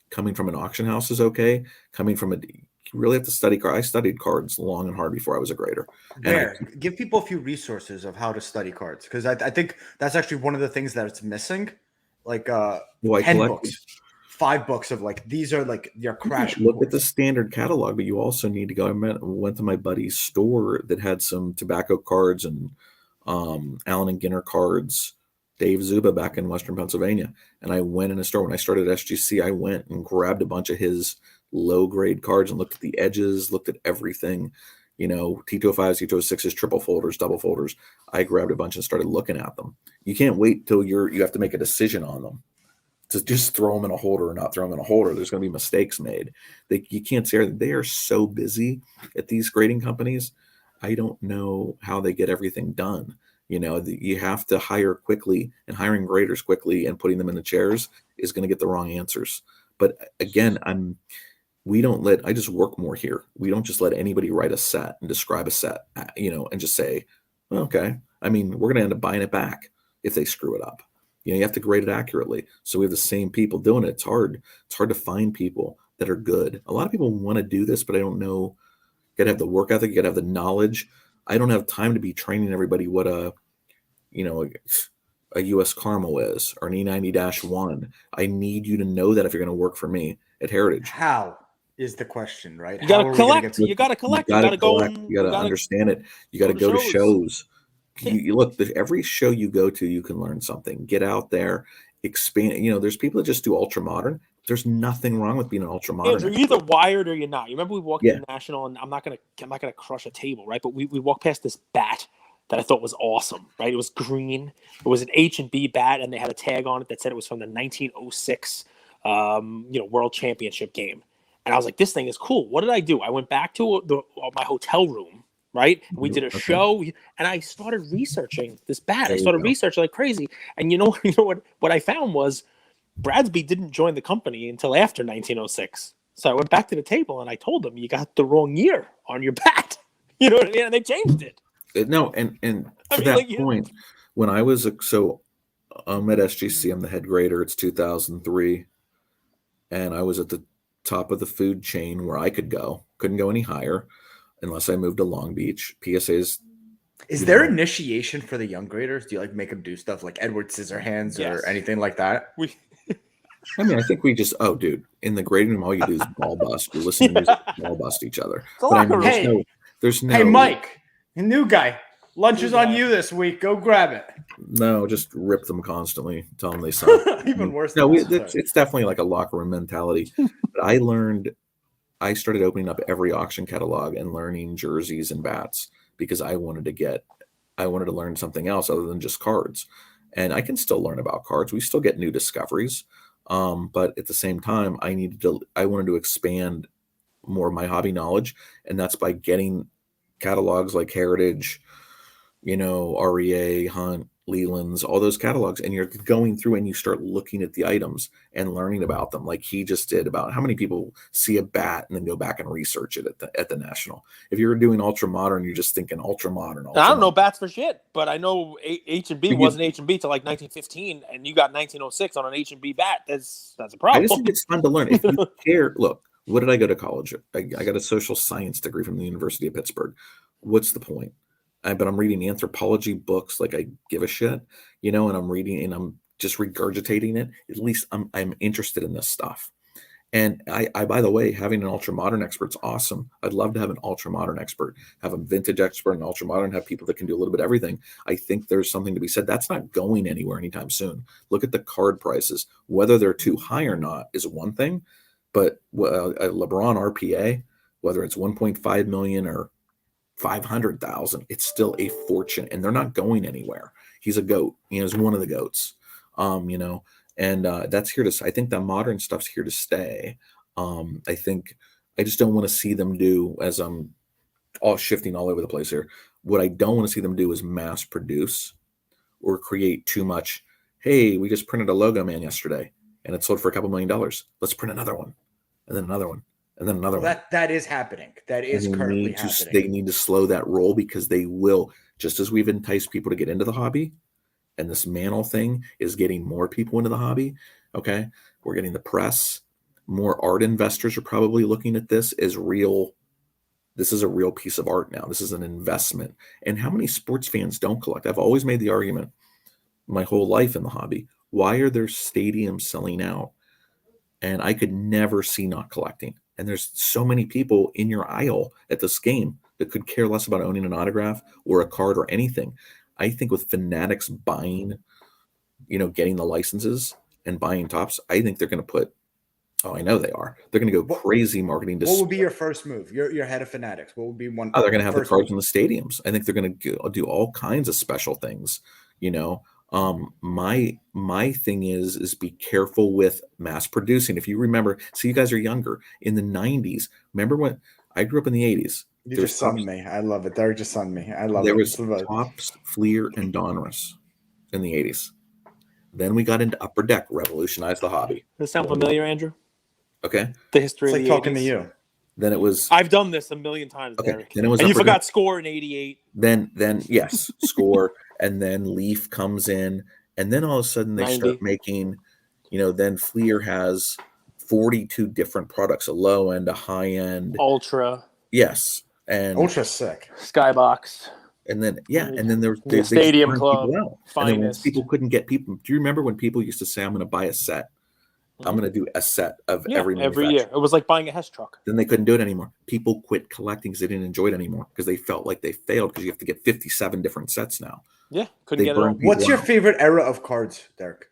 coming from an auction house is okay. Coming from you really have to study cards. I studied cards long and hard before I was a grader. Give people a few resources of how to study cards. Because I think that's actually one of the things that it's missing. Like 10 books. 5 books of like these are like your crash. Look at the standard catalog, but you also need to go. I went to my buddy's store that had some tobacco cards and Allen and Ginner cards, Dave Zuba back in Western Pennsylvania. And I went in a store when I started at SGC. I went and grabbed a bunch of his low grade cards and looked at the edges, looked at everything. T205s, T206s, triple folders, double folders. I grabbed a bunch and started looking at them. You can't wait till you have to make a decision on them. To just throw them in a holder or not throw them in a holder, there's going to be mistakes made. You can't say they are so busy at these grading companies. I don't know how they get everything done. You have to hire quickly, and hiring graders quickly and putting them in the chairs is going to get the wrong answers. But again, I just work more here. We don't just let anybody write a set and describe a set, and just say, okay. I mean, we're going to end up buying it back if they screw it up. You have to grade it accurately. So we have the same people doing it. It's hard. It's hard to find people that are good. A lot of people want to do this, but I don't know. You got to have the work ethic. You got to have the knowledge. I don't have time to be training everybody what a US Carmel is or an E90-1. I need you to know that if you're going to work for me at Heritage. How is the question, right? You got to collect. You got to collect. You got to go. You got to understand it. You got to go to shows. You look, every show you go to, you can learn something. Get out there, expand. There's people that just do ultra modern. There's nothing wrong with being an ultra modern. You're either wired or you're not. You remember we walked in National, and I'm not gonna crush a table, right? But we walked past this bat that I thought was awesome, right? It was green. It was an H&B bat, and they had a tag on it that said it was from the 1906, World Championship game. And I was like, this thing is cool. What did I do? I went back to my hotel room. Right. We did a show and I started researching this bat. I started researching like crazy. And what I found was Bradsby didn't join the company until after 1906. So I went back to the table and I told them, you got the wrong year on your bat. You know what I mean? And they changed it. No. And to that point, when I was, I'm at SGC, I'm the head grader. It's 2003. And I was at the top of the food chain where I couldn't go any higher. Unless I moved to Long Beach. PSA's. Is there initiation for the young graders? Do you make them do stuff like Edward Scissorhands or anything like that? I think we just, in the grading room, all you do is ball bust. You listen to music, ball bust each other. There's no. Hey, Mike, new guy. Lunch is on you this week. Go grab it. No, just rip them constantly. Tell them they suck. Even worse. No, it's definitely like a locker room mentality. But I started opening up every auction catalog and learning jerseys and bats because I wanted to learn something else other than just cards. And I can still learn about cards. We still get new discoveries. But at the same time, I wanted to expand more of my hobby knowledge, and that's by getting catalogs like Heritage, REA, Hunt, Leland's, all those catalogs, and you're going through and you start looking at the items and learning about them, like he just did. About how many people see a bat and then go back and research it at the National. If you're doing ultra modern, you're just thinking ultra modern. I don't know bats for shit, but I know H&B wasn't H&B till like 1915, and you got 1906 on an H&B bat. That's a problem. I just think it's fun to learn. If you care, look, what did I go to college? I got a social science degree from the University of Pittsburgh. What's the point? But I'm reading anthropology books like I give a shit, and I'm reading and I'm just regurgitating it. At least I'm interested in this stuff. And I by the way, having an ultra modern expert's awesome. I'd love to have an ultra modern expert, have a vintage expert, and ultra modern, have people that can do a little bit of everything. I think there's something to be said. That's not going anywhere anytime soon. Look at the card prices. Whether they're too high or not is one thing, but a LeBron RPA, whether it's 1.5 million or 500,000, it's still a fortune, and they're not going anywhere. He's a goat. He's one of the goats. And that's here to. I think the modern stuff's here to stay. I think I just don't want to see them do, as I'm all shifting all over the place here. What I don't want to see them do is mass produce or create too much. Hey, we just printed a logo man yesterday, and it sold for $2 million. Let's print another one, and then another one. And then another one. That is happening. That is currently happening. They need to slow that roll, because they will, just as we've enticed people to get into the hobby, and this Mantle thing is getting more people into the hobby. Okay. We're getting the press. More art investors are probably looking at this as real. This is a real piece of art now. This is an investment. And how many sports fans don't collect? I've always made the argument my whole life in the hobby. Why are there stadiums selling out? And I could never see not collecting. And there's so many people in your aisle at this game that could care less about owning an autograph or a card or anything. I think with Fanatics buying, getting the licenses and buying tops, I think they're going to put, I know they are. They're going to go crazy marketing. What would be your first move? You're head of Fanatics. What would be one? They're going to have the cards in the stadiums. I think they're going to do all kinds of special things. My thing is be careful with mass producing. If you remember, so you guys are younger, in the 90s, remember when I grew up in the 80s? You just sunned me. I love it. Derek just sunned me. I love it. There was Topps, Fleer, and Donruss in the 80s. Then we got into Upper Deck, revolutionized the hobby. Does that sound familiar, Andrew? Okay. The history it's of like the talking 80s. to you. Then it was. I've done this a million times, okay. Derek. Then it was. And you forgot Deck. Score in '88. Then yes, Score, and then Leaf comes in, and then all of a sudden they 90. start making, then Fleer has 42 different products, a low end, a high end, Ultra. Yes. And Ultra sick. Skybox. And then and then there was Stadium Club. And then when people couldn't get people. Do you remember when people used to say, I'm going to buy a set? I'm going to do a set of every year. It was like buying a Hess truck. Then they couldn't do it anymore. People quit collecting because they didn't enjoy it anymore, because they felt like they failed, because you have to get 57 different sets now. Yeah, couldn't get it all. What's your favorite era of cards, Derek?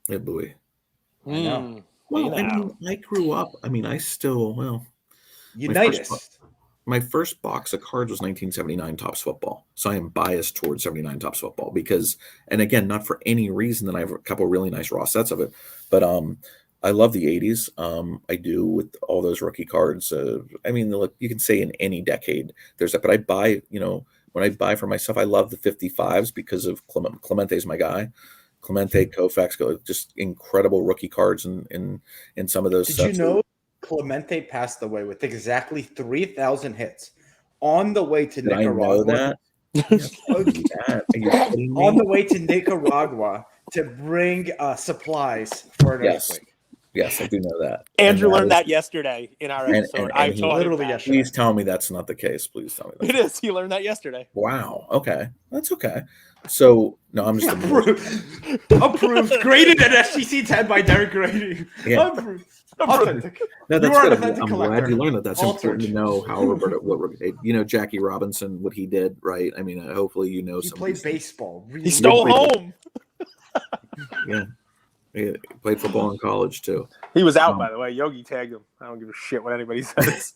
Yeah, boy. I know. Well, I grew up. I still, Unitas. My first box of cards was 1979 Topps Football. So I am biased towards 79 Topps Football because, and again, not for any reason that I have a couple of really nice raw sets of it, but I love the 80s. I do, with all those rookie cards. Look, you can say in any decade there's that, but I buy, when I buy for myself, I love the 55s because of Clemente's my guy. Clemente, Koufax, just incredible rookie cards in some of those Did sets. you know Clemente passed away with exactly 3,000 hits on the way to Nicaragua? I know that. On the way to Nicaragua to bring supplies for an earthquake. Yes, I do know that. Andrew learned that yesterday in our episode. I taught literally yesterday. Please tell me that's not the case. Please tell me that. It is. He learned that yesterday. Wow. Okay. That's okay. So, no, I'm just approved. Graded at SGC 10 by Derek Grady. Yeah. Approved. Authentic. No, that's good. I'm glad you learned that. That's important to know how Jackie Robinson, what he did, right? Hopefully you know. He played baseball. Really. He stole home. Yeah. He played football in college too. He was out, by the way. Yogi tagged him. I don't give a shit what anybody says.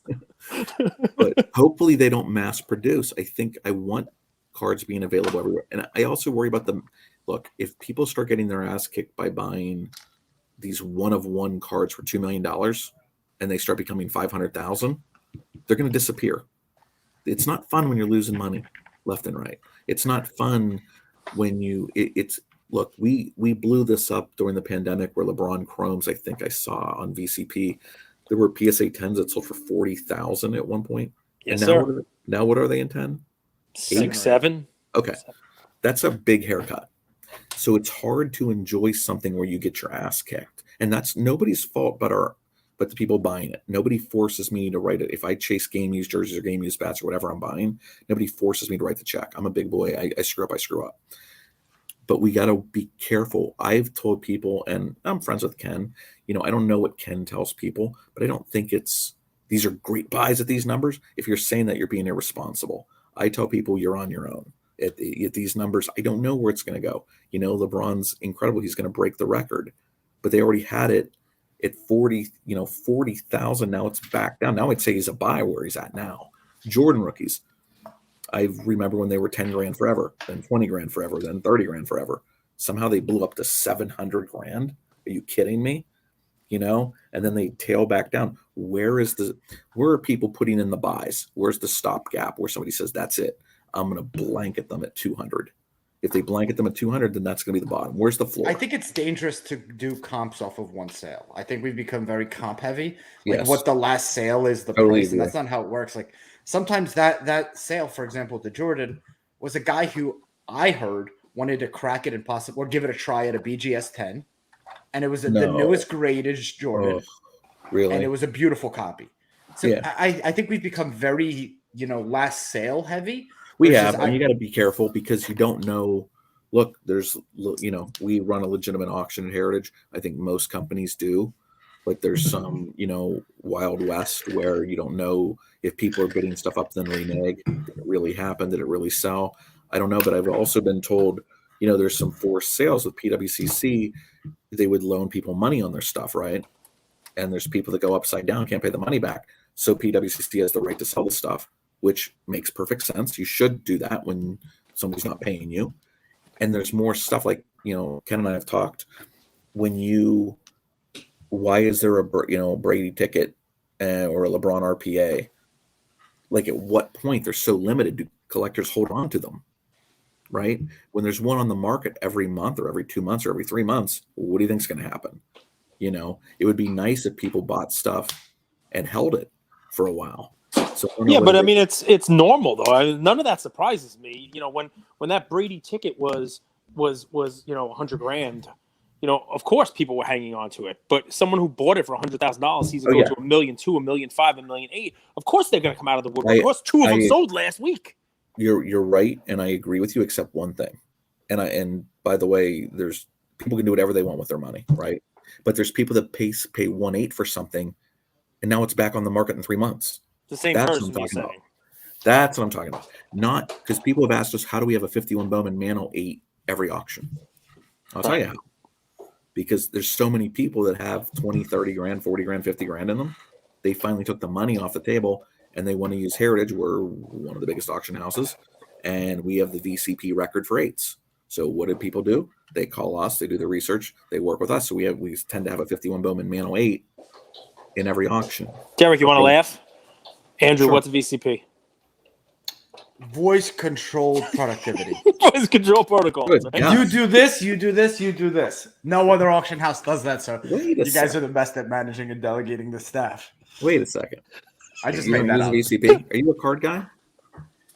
But hopefully they don't mass produce. I think I want cards being available everywhere, and I also worry about look, if people start getting their ass kicked by buying these one-of-one cards for $2 million and they start becoming 500,000, they're going to disappear. It's not fun when you're losing money left and right. It's not fun when look, we blew this up during the pandemic where LeBron Chromes, I think I saw on VCP, there were PSA 10s that sold for 40,000 at one point. Yes, and now what are they in 10? 6, 7. Okay. That's a big haircut. So it's hard to enjoy something where you get your ass kicked. And that's nobody's fault but the people buying it. Nobody forces me to write it. If I chase game used jerseys or game used bats or whatever I'm buying, nobody forces me to write the check. I'm a big boy. I screw up. But we got to be careful. I've told people, and I'm friends with Ken, I don't know what Ken tells people, but I don't think these are great buys at these numbers. If you're saying that, you're being irresponsible. I tell people you're on your own. At these numbers, I don't know where it's going to go. LeBron's incredible. He's going to break the record, but they already had it at 40,000. Now it's back down. Now I'd say he's a buy where he's at now. Jordan rookies. I remember when they were 10 grand forever, then 20 grand forever, then 30 grand forever. Somehow they blew up to 700 grand. Are you kidding me? And then they tail back down. Where are people putting in the buys? Where's the stopgap where somebody says, that's it? I'm going to blanket them at 200. If they blanket them at 200, then that's going to be the bottom. Where's the floor? I think it's dangerous to do comps off of one sale. I think we've become very comp heavy. Yes. What the last sale is the price, and that's not how it works. Like sometimes that sale, for example, to Jordan, was a guy who I heard wanted to crack it and possibly or give it a try at a BGS 10, and it was the newest graded Jordan. Really? And it was a beautiful copy. So yeah. I think we've become very last sale heavy. We have, and you got to be careful because you don't know. Look, we run a legitimate auction at Heritage. I think most companies do, but there's some, Wild West where you don't know if people are bidding stuff up then renege. Did it really happen? Did it really sell? I don't know, but I've also been told, there's some forced sales with PWCC. They would loan people money on their stuff, right? And there's people that go upside down, can't pay the money back. So PWCC has the right to sell the stuff, which makes perfect sense. You should do that when somebody's not paying you. And there's more stuff like, Ken and I have talked. Why is there a Brady ticket or a LeBron RPA? Like at what point they're so limited, do collectors hold on to them? Right? When there's one on the market every month or every 2 months or every 3 months, what do you think is going to happen? It would be nice if people bought stuff and held it for a while. So but I mean, it's normal though. None of that surprises me. When that Brady ticket was 100 grand, of course people were hanging on to it. But someone who bought it for $100,000 sees it go to $1.2 million, $1.5 million, $1.8 million. Of course they're going to come out of the woodwork. Of course, 2 of them sold last week. You're right, and I agree with you, except one thing. And by the way, there's people can do whatever they want with their money, right? But there's people that pay 1.8 for something, and now it's back on the market in 3 months. The same That's person what I'm you're saying. about. That's what I'm talking about. Not because people have asked us, how do we have a 51 Bowman Mano 8 every auction? I'll tell you how. Because there's so many people that have 20, 30 grand, 40 grand, 50 grand in them. They finally took the money off the table and they want to use Heritage. We're one of the biggest auction houses, and we have the VCP record for 8s. So what do people do? They call us, they do the research, they work with us. So we tend to have a 51 Bowman Mano 8 in every auction. Derek, you want to laugh? Andrew, Sure. What's VCP? Voice controlled productivity. Voice control protocols. Good Right? God. You do this, you do this, you do this. No other auction house does that. So Wait a you guys are the best at managing and delegating the staff. Wait a second. I just You made don't that use up. VCP? Are you a card guy?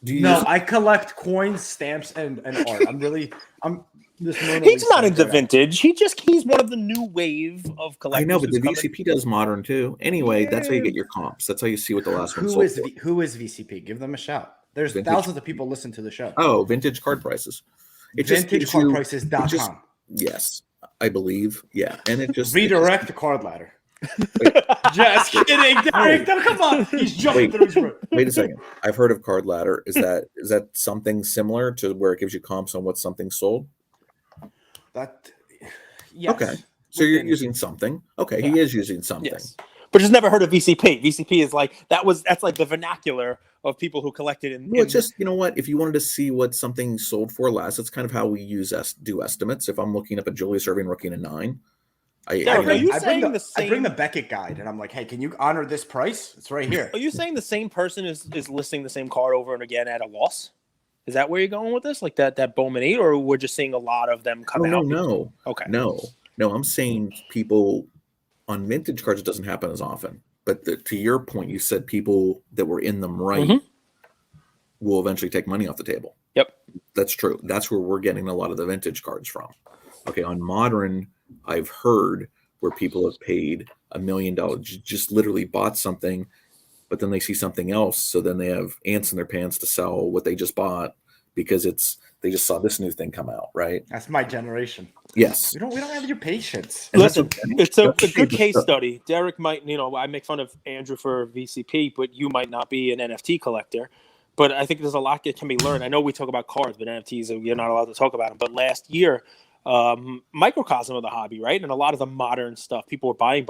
Do you No, use- I collect coins, stamps, and art. I'm just He's not into vintage. He's one of the new wave of collectors. I know, but the who's VCP does modern too. Anyway, that's how you get your comps. That's how you see what the last one Who sold is for. who is VCP? Give them a shout. There's Vintage. thousands of people listen to the show. Oh, vintage card prices. It just gives you- VintageCardPrices.com. Yes, I believe. Yeah, and it just Redirect the card ladder. Just kidding, Derek. No, come on. He's jumping through his room. Wait a second. I've heard of Card Ladder. Is that something similar to where it gives you comps on what something sold? Yes. Okay, so you're using something. Okay, he is using something. Yes. But just never heard of VCP. VCP is like that's like the vernacular of people who collected in. Well, it's just, you know what? If you wanted to see what something sold for last, that's kind of how we do estimates. If I'm looking up a Julius Erving rookie in a 9, Derek, are you saying the I bring the same? Beckett guide, and I'm like, hey, can you honor this price? It's right here. Are you saying the same person is listing the same card over and again at a loss? Is that where you're going with this? Like that Bowman 8, or we're just seeing a lot of them come out? No. Okay. No. I'm saying people on vintage cards, it doesn't happen as often. But to your point, you said people that were in them right will eventually take money off the table. Yep. That's true. That's where we're getting a lot of the vintage cards from. Okay, on modern, I've heard where people have paid $1 million, just literally bought something, but then they see something else, so then they have ants in their pants to sell what they just bought because they just saw this new thing come out, right? That's my generation. Yes. We don't have your patience. Listen, it's a good case study. Derek might, I make fun of Andrew for VCP, but you might not be an NFT collector. But I think there's a lot that can be learned. I know we talk about cards, but NFTs, you're not allowed to talk about them. But last year, microcosm of the hobby, right? And a lot of the modern stuff, people were buying,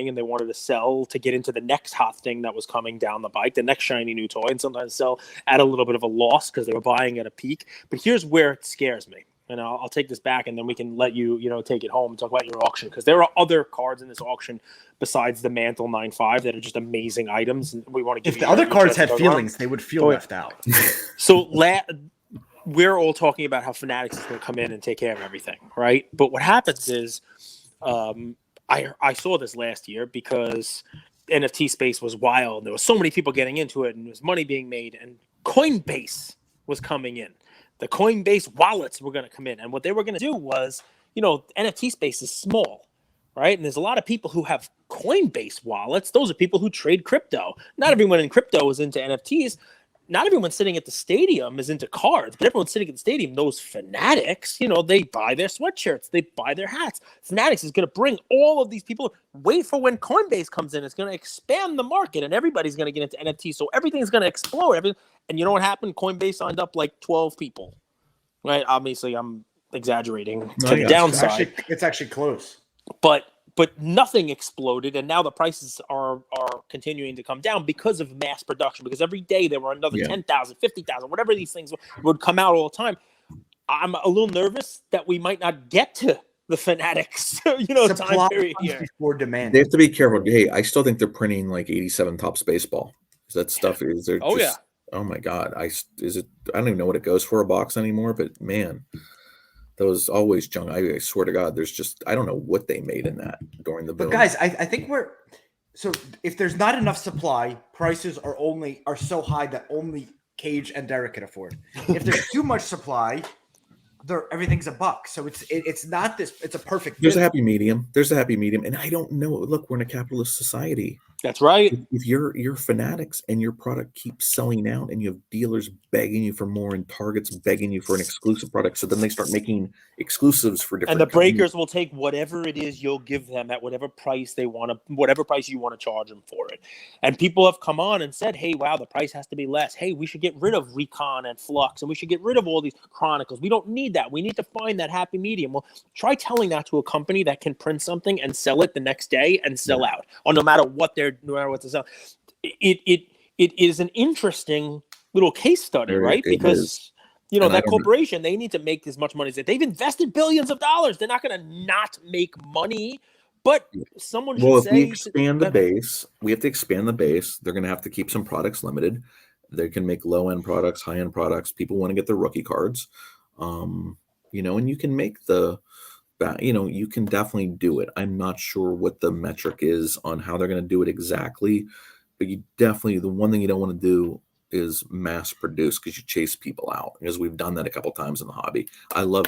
and they wanted to sell to get into the next hot thing that was coming down the pike, the next shiny new toy, and sometimes sell at a little bit of a loss because they were buying at a peak. But here's where it scares me. And I'll take this back, and then we can let you, take it home and talk about your auction, because there are other cards in this auction besides the Mantle 9.5 that are just amazing items. And we want to give if the other cards had feelings, they would feel left out. So we're all talking about how Fanatics is going to come in and take care of everything, right? But what happens is, I saw this last year because NFT space was wild. There was so many people getting into it, and there was money being made, and Coinbase was coming in. The Coinbase wallets were going to come in. And what they were going to do was, NFT space is small, right? And there's a lot of people who have Coinbase wallets. Those are people who trade crypto. Not everyone in crypto is into NFTs. Not everyone sitting at the stadium is into cards, but everyone sitting at the stadium, those Fanatics, they buy their sweatshirts, they buy their hats. Fanatics is going to bring all of these people. Wait for when Coinbase comes in. It's going to expand the market, and everybody's going to get into NFTs. So everything's going to explode. And you know what happened? Coinbase signed up like 12 people, right? Obviously, I'm exaggerating to the downside. It's actually close. But nothing exploded, and now the prices are continuing to come down because of mass production, because every day there were another 10,000, 50,000, whatever these things would come out all the time. I'm a little nervous that we might not get to the Fanatics, time period here. Before demand. They have to be careful. Hey, I still think they're printing like 87 Topps baseball. That stuff is there. Oh my God. I don't even know what it goes for a box anymore, but man, that was always junk. I swear to God, I don't know what they made in that during the boom. But guys, I think so if there's not enough supply, prices are so high that only Cage and Derek can afford. If there's too much supply, everything's $1. So it's not this. It's a perfect. There's a happy medium. And I don't know. Look, we're in a capitalist society. That's right. If you're Fanatics and your product keeps selling out, and you have dealers begging you for more, and Target's begging you for an exclusive product, so then they start making exclusives for different. And the breakers will take whatever it is you'll give them at whatever price they want to, whatever price you want to charge them for it. And people have come on and said, "Hey, wow, the price has to be less. Hey, we should get rid of Recon and Flux, and we should get rid of all these Chronicles. We don't need that. We need to find that happy medium." Well, try telling that to a company that can print something and sell it the next day and sell out, or no matter what to sell. It is an interesting little case study, right? Because that corporation, they need to make as much money as they've invested billions of dollars. They're not going to not make money, but someone should say. Well, if we expand the base, we have to expand the base. They're going to have to keep some products limited. They can make low-end products, high-end products. People want to get their rookie cards, and you can make you can definitely do it. I'm not sure what the metric is on how they're going to do it exactly, but the one thing you don't want to do is mass produce, because you chase people out, because we've done that a couple times in the hobby.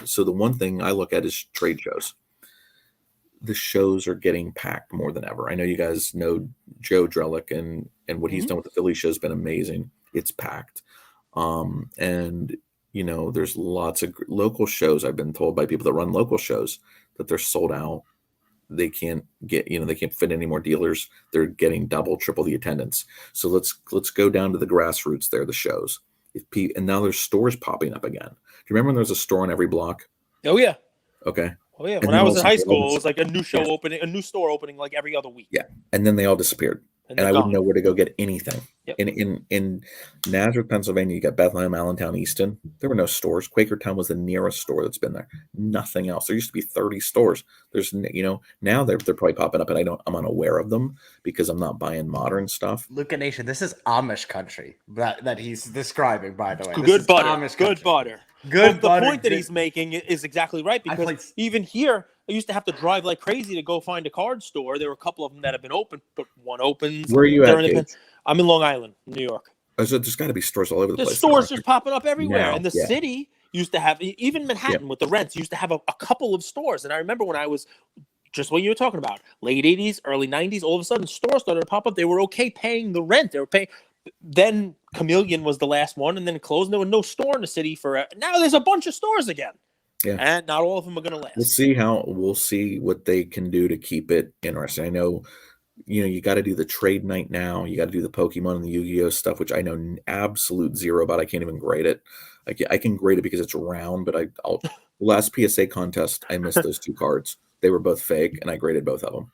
So the one thing I look at is trade shows. The shows are getting packed more than ever. I know you guys know Joe Drellick, and what he's done with the Philly show has been amazing. It's packed. And there's lots of local shows. I've been told by people that run local shows that they're sold out. They can't get, they can't fit any more dealers. They're getting double, triple the attendance. So let's go down to the grassroots there, the shows. And now there's stores popping up again. Do you remember when there was a store on every block? Oh yeah. Okay. Oh yeah. When I was in high school, it was like a new show opening, a new store opening like every other week. Yeah. And then they all disappeared. and and they're I wouldn't gone. know where to go get anything. Yep. In Nazareth, Pennsylvania, you got Bethlehem, Allentown, Easton. There were no stores. Quakertown was the nearest store that's been there. Nothing else. There used to be 30 stores. There's, now they're probably popping up, and I'm unaware of them because I'm not buying modern stuff. Luca Nation, this is Amish country that he's describing, by the way. This Good is butter. Amish Good country. butter. Good The butter, point that good- he's making is exactly right, because played- even here, I used to have to drive like crazy to go find a card store. There were a couple of them that have been open, but one opens. Where are you at, during the Gage? I'm in Long Island, New York. So there's got to be stores all over the There's place. stores just popping up everywhere. Now, And the yeah. city used to have, even Manhattan with the rents, used to have a couple of stores. And I remember when I was, just what you were talking about, late 80s, early 90s, all of a sudden stores started to pop up. They were okay paying the rent. They were paying. Then Chameleon was the last one, and then it closed, and there was no store in the city for. Now there's a bunch of stores again. Yeah. And not all of them are going to last. We'll see what they can do to keep it interesting. I know, you got to do the trade night now. You got to do the Pokemon and the Yu-Gi-Oh stuff, which I know absolute zero about. I can't even grade it. I can grade it because it's round, but last PSA contest, I missed those 2 cards. They were both fake, and I graded both of them.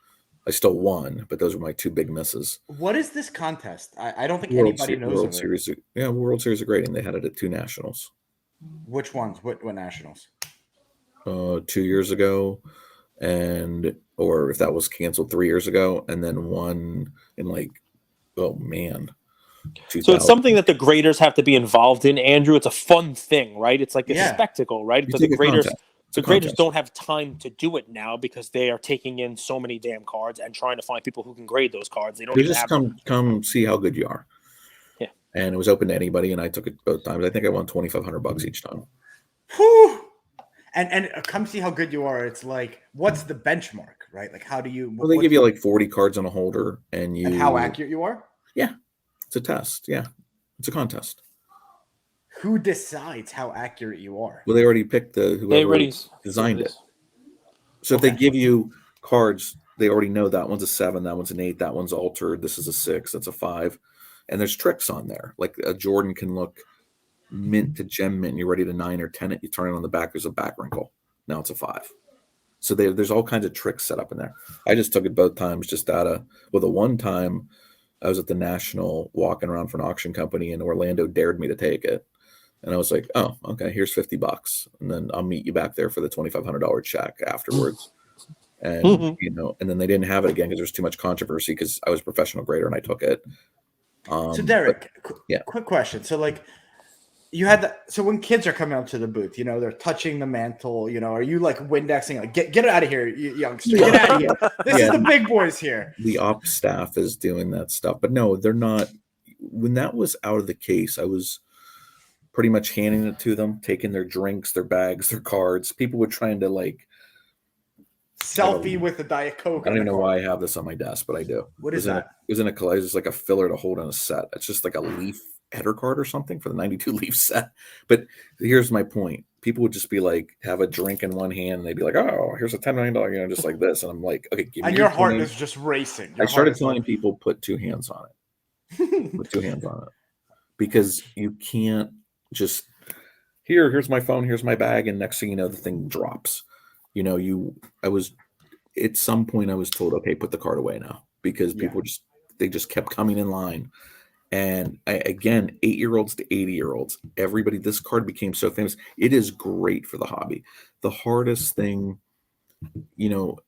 I still won, but those were my 2 big misses. What is this contest? I don't think anybody knows World of Series. Yeah, World Series of Grading. They had it at 2 nationals. Which ones? What nationals? 2 years ago, or if that was canceled 3 years ago, and then one in 2000. So it's something that the graders have to be involved in, Andrew. It's a fun thing, right? It's like a spectacle, right? But the graders don't have time to do it now because they are taking in so many damn cards and trying to find people who can grade those cards. They don't They even just have come see how good you are. Yeah. And it was open to anybody, and I took it both times. I think I won $2,500 each time. Whew. And come see how good you are. It's like, what's the benchmark, right? Like, how do you? Well, they give you 40 cards on a holder, and how accurate you are. Yeah, it's a test. Yeah, it's a contest. Who decides how accurate you are? Well, they already picked whoever designed it. So if they give you cards, they already know that one's a 7, that one's an 8, that one's altered. This is a 6, that's a 5, and there's tricks on there. Like a Jordan can look mint to gem mint. You're ready to 9 or 10 it. You turn it on the back. There's a back wrinkle. Now it's a 5. So there's all kinds of tricks set up in there. I just took it both times. The one time I was at the National walking around for an auction company, and Orlando dared me to take it. And I was like, oh, okay, here's $50. And then I'll meet you back there for the $2,500 check afterwards. And, and then they didn't have it again because there was too much controversy because I was a professional grader and I took it. So Derek, quick question. So you had that. So when kids are coming up to the booth, they're touching the mantle, are you Windexing, get it out of here, you youngster, get out of here. This is the big boys here. The ops staff is doing that stuff, but no, they're not. When that was out of the case, I was pretty much handing it to them, taking their drinks, their bags, their cards. People were trying to selfie with a Diet Coke. I don't even know why I have this on my desk, but I do. What is that? It was in a collage. It's like a filler to hold on a set. It's just like a leaf header card or something for the 92 leaf set. But here's my point. People would just be have a drink in one hand and they'd be like, oh, here's a $10 million, just like this. And I'm like, okay, give me. And your heart is just racing. I started telling people put 2 hands on it. Put 2 hands on it. Because you can't just here's my phone, here's my bag, and next thing you know, the thing drops. At some point I was told, okay, put the card away now, because people just kept coming in line. And again, 8-year-olds to 80-year-olds, everybody, this card became so famous. It is great for the hobby. The hardest thing,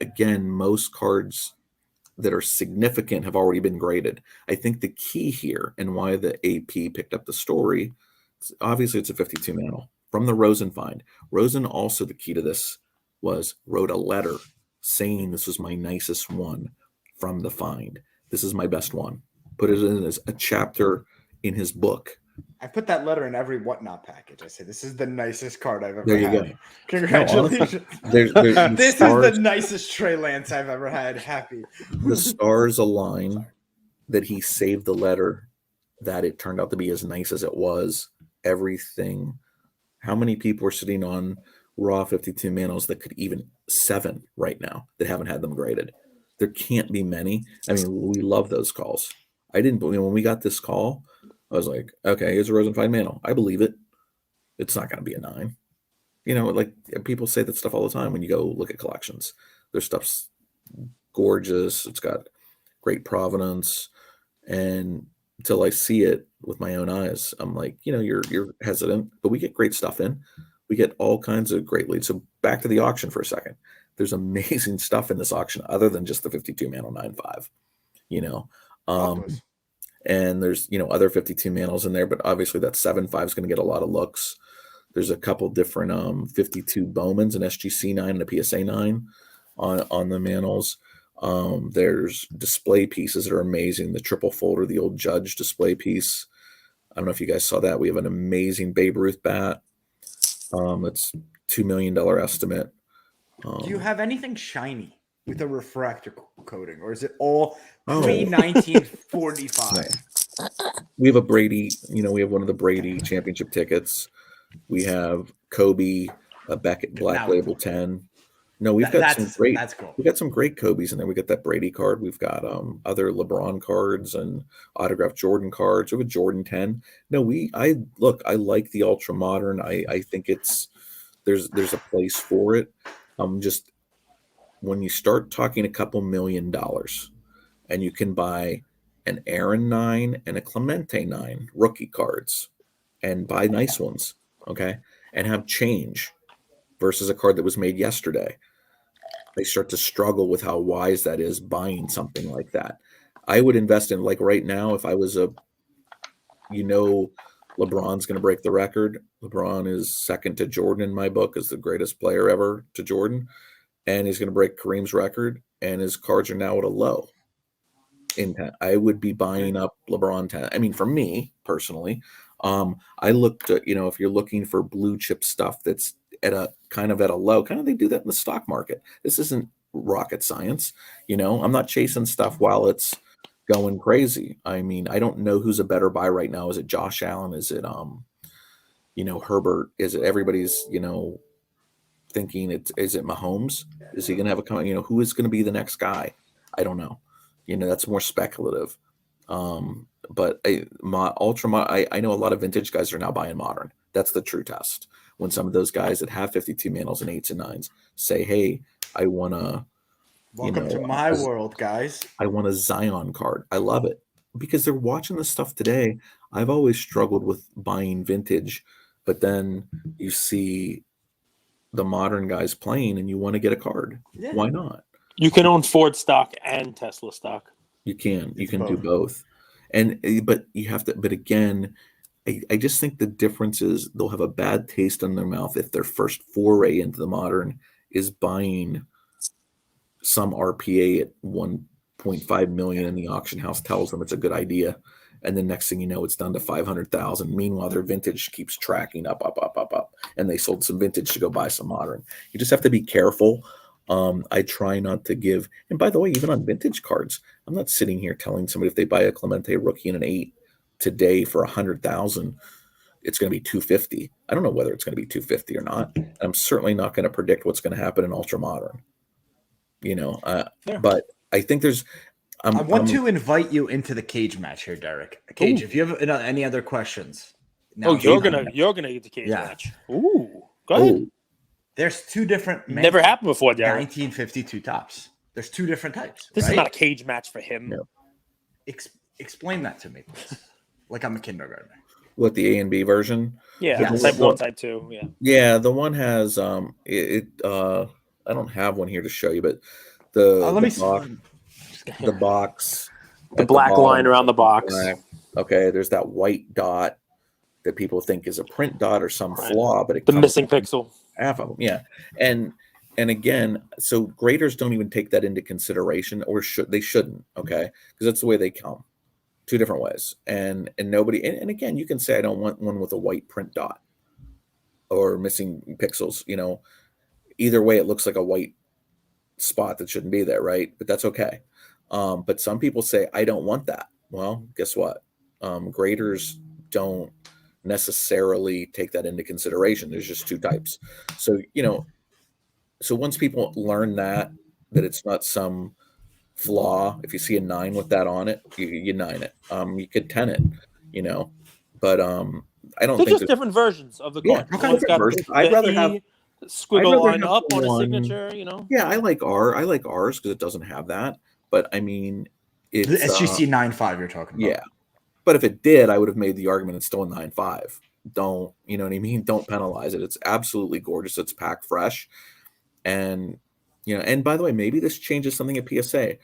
again, most cards that are significant have already been graded. I think the key here, and why the AP picked up the story, obviously it's a 52 mantle from the Rosen find. Rosen also, the key to this wrote a letter saying this was my nicest one from the find. This is my best one. Put it in as a chapter in his book. I put that letter in every Whatnot package. I say, this is the nicest card I've ever there you had. Go. Congratulations. No, honestly, this is the nicest Trey Lance I've ever had. Happy. The stars align that he saved the letter, that it turned out to be as nice as it was. Everything. How many people are sitting on raw 52 manos that could even 7 right now that haven't had them graded? There can't be many. I mean, we love those calls. I didn't believe when we got this call. I was like, okay, here's a Rosenfeld mantle. I believe it. It's not going to be a 9. People say that stuff all the time when you go look at collections. Their stuff's gorgeous. It's got great provenance. And until I see it with my own eyes, I'm like, you're hesitant, but we get great stuff in. We get all kinds of great leads. So back to the auction for a second. There's amazing stuff in this auction other than just the 52 Mantle 9.5, and there's, other 52 Mantles in there, but obviously that 7.5 is going to get a lot of looks. There's a couple different 52 Bowmans, an SGC 9 and a PSA 9 on the Mantles. There's display pieces that are amazing. The triple folder, the old Judge display piece. I don't know if you guys saw that. We have an amazing Babe Ruth bat. It's $2 million estimate. Do you have anything shiny with a refractor coating, or is it all pre-1945? We have a Brady, we have one of the Brady championship tickets. We have Kobe, a Beckett Black Label 10. No, we've got some great. That's cool. We got some great Kobe's in there. We got that Brady card. We've got other LeBron cards and autographed Jordan cards. We have a Jordan 10. No, I like the ultra modern. I think there's a place for it. Just when you start talking a couple $1 million, and you can buy an Aaron 9 and a Clemente 9 rookie cards, and buy nice ones, okay, and have change versus a card that was made yesterday. They start to struggle with how wise that is buying something like that. I would invest in, like right now, if I was LeBron's going to break the record. LeBron is second to Jordan in my book as the greatest player ever to Jordan. And he's going to break Kareem's record. And his cards are now at a low in 10. I would be buying up LeBron 10. I mean, for me personally, I looked at, if you're looking for blue chip stuff that's at a low, they do that in the stock market. This isn't rocket science. I'm not chasing stuff while it's going crazy. I mean, I don't know who's a better buy right now. Is it Josh Allen? Is it Herbert? Is it everybody's thinking is it Mahomes? Is he going to have who is going to be the next guy? I don't know. That's more speculative. But I know a lot of vintage guys are now buying modern. That's the true test. When some of those guys that have 52 Mantles and 8s and 9s say, "Hey, I want to." Welcome to my world, guys. I want a Zion card. I love it because they're watching this stuff today. I've always struggled with buying vintage, but then you see the modern guys playing and you want to get a card. Yeah. Why not? You can own Ford stock and Tesla stock. You can do both. But you have to, but again, I just think the difference is they'll have a bad taste in their mouth if their first foray into the modern is buying some RPA at 1.5 million and the auction house tells them it's a good idea. And then next thing you know, it's down to 500,000. Meanwhile, their vintage keeps tracking up. And they sold some vintage to go buy some modern. You just have to be careful. I try not to give, and by the way, even on vintage cards, I'm not sitting here telling somebody if they buy a Clemente rookie and an 8 today for 100,000, it's going to be 250. I don't know whether it's going to be 250 or not. I'm certainly not going to predict what's going to happen in ultra modern. But I think I want to invite you into the cage match here, Derek. Cage, if you have any other questions. You're gonna get the cage match. Ooh, go ahead. There's two different. Never happened before, Derek. 1952 tops. There's two different types. This is not a cage match for him. No. Explain that to me, please. Like I'm a kindergartner. What, the A and B version? Yeah, type 1, type 2. Yeah. Yeah, the one has I don't have one here to show you, but the box, the black line around the box. Okay, there's that white dot that people think is a print dot or some flaw, but the missing pixel. Half of them, yeah. And again, so graders don't even take that into consideration, or shouldn't, okay? Because that's the way they come, two different ways. And nobody, and again, you can say I don't want one with a white print dot or missing pixels. Either way, it looks like a white spot that shouldn't be there, right? But that's okay. But some people say I don't want that. Well, guess what? Graders don't necessarily take that into consideration. There's just two types. So, so once people learn that it's not some flaw, if you see a 9 with that on it, you 9 it. You could 10 it, but I don't think just different versions of the card. Yeah, I'd rather have squiggle line up on a signature, Yeah, I like ours because it doesn't have that. But I mean, The It's SGC 9.5 you're talking about. yeah. But if it did, I would have made the argument it's still a 9.5. Don't, you know what I mean? Don't penalize it. It's absolutely gorgeous. It's packed fresh. And, you know, and by the way, maybe this changes something at PSA.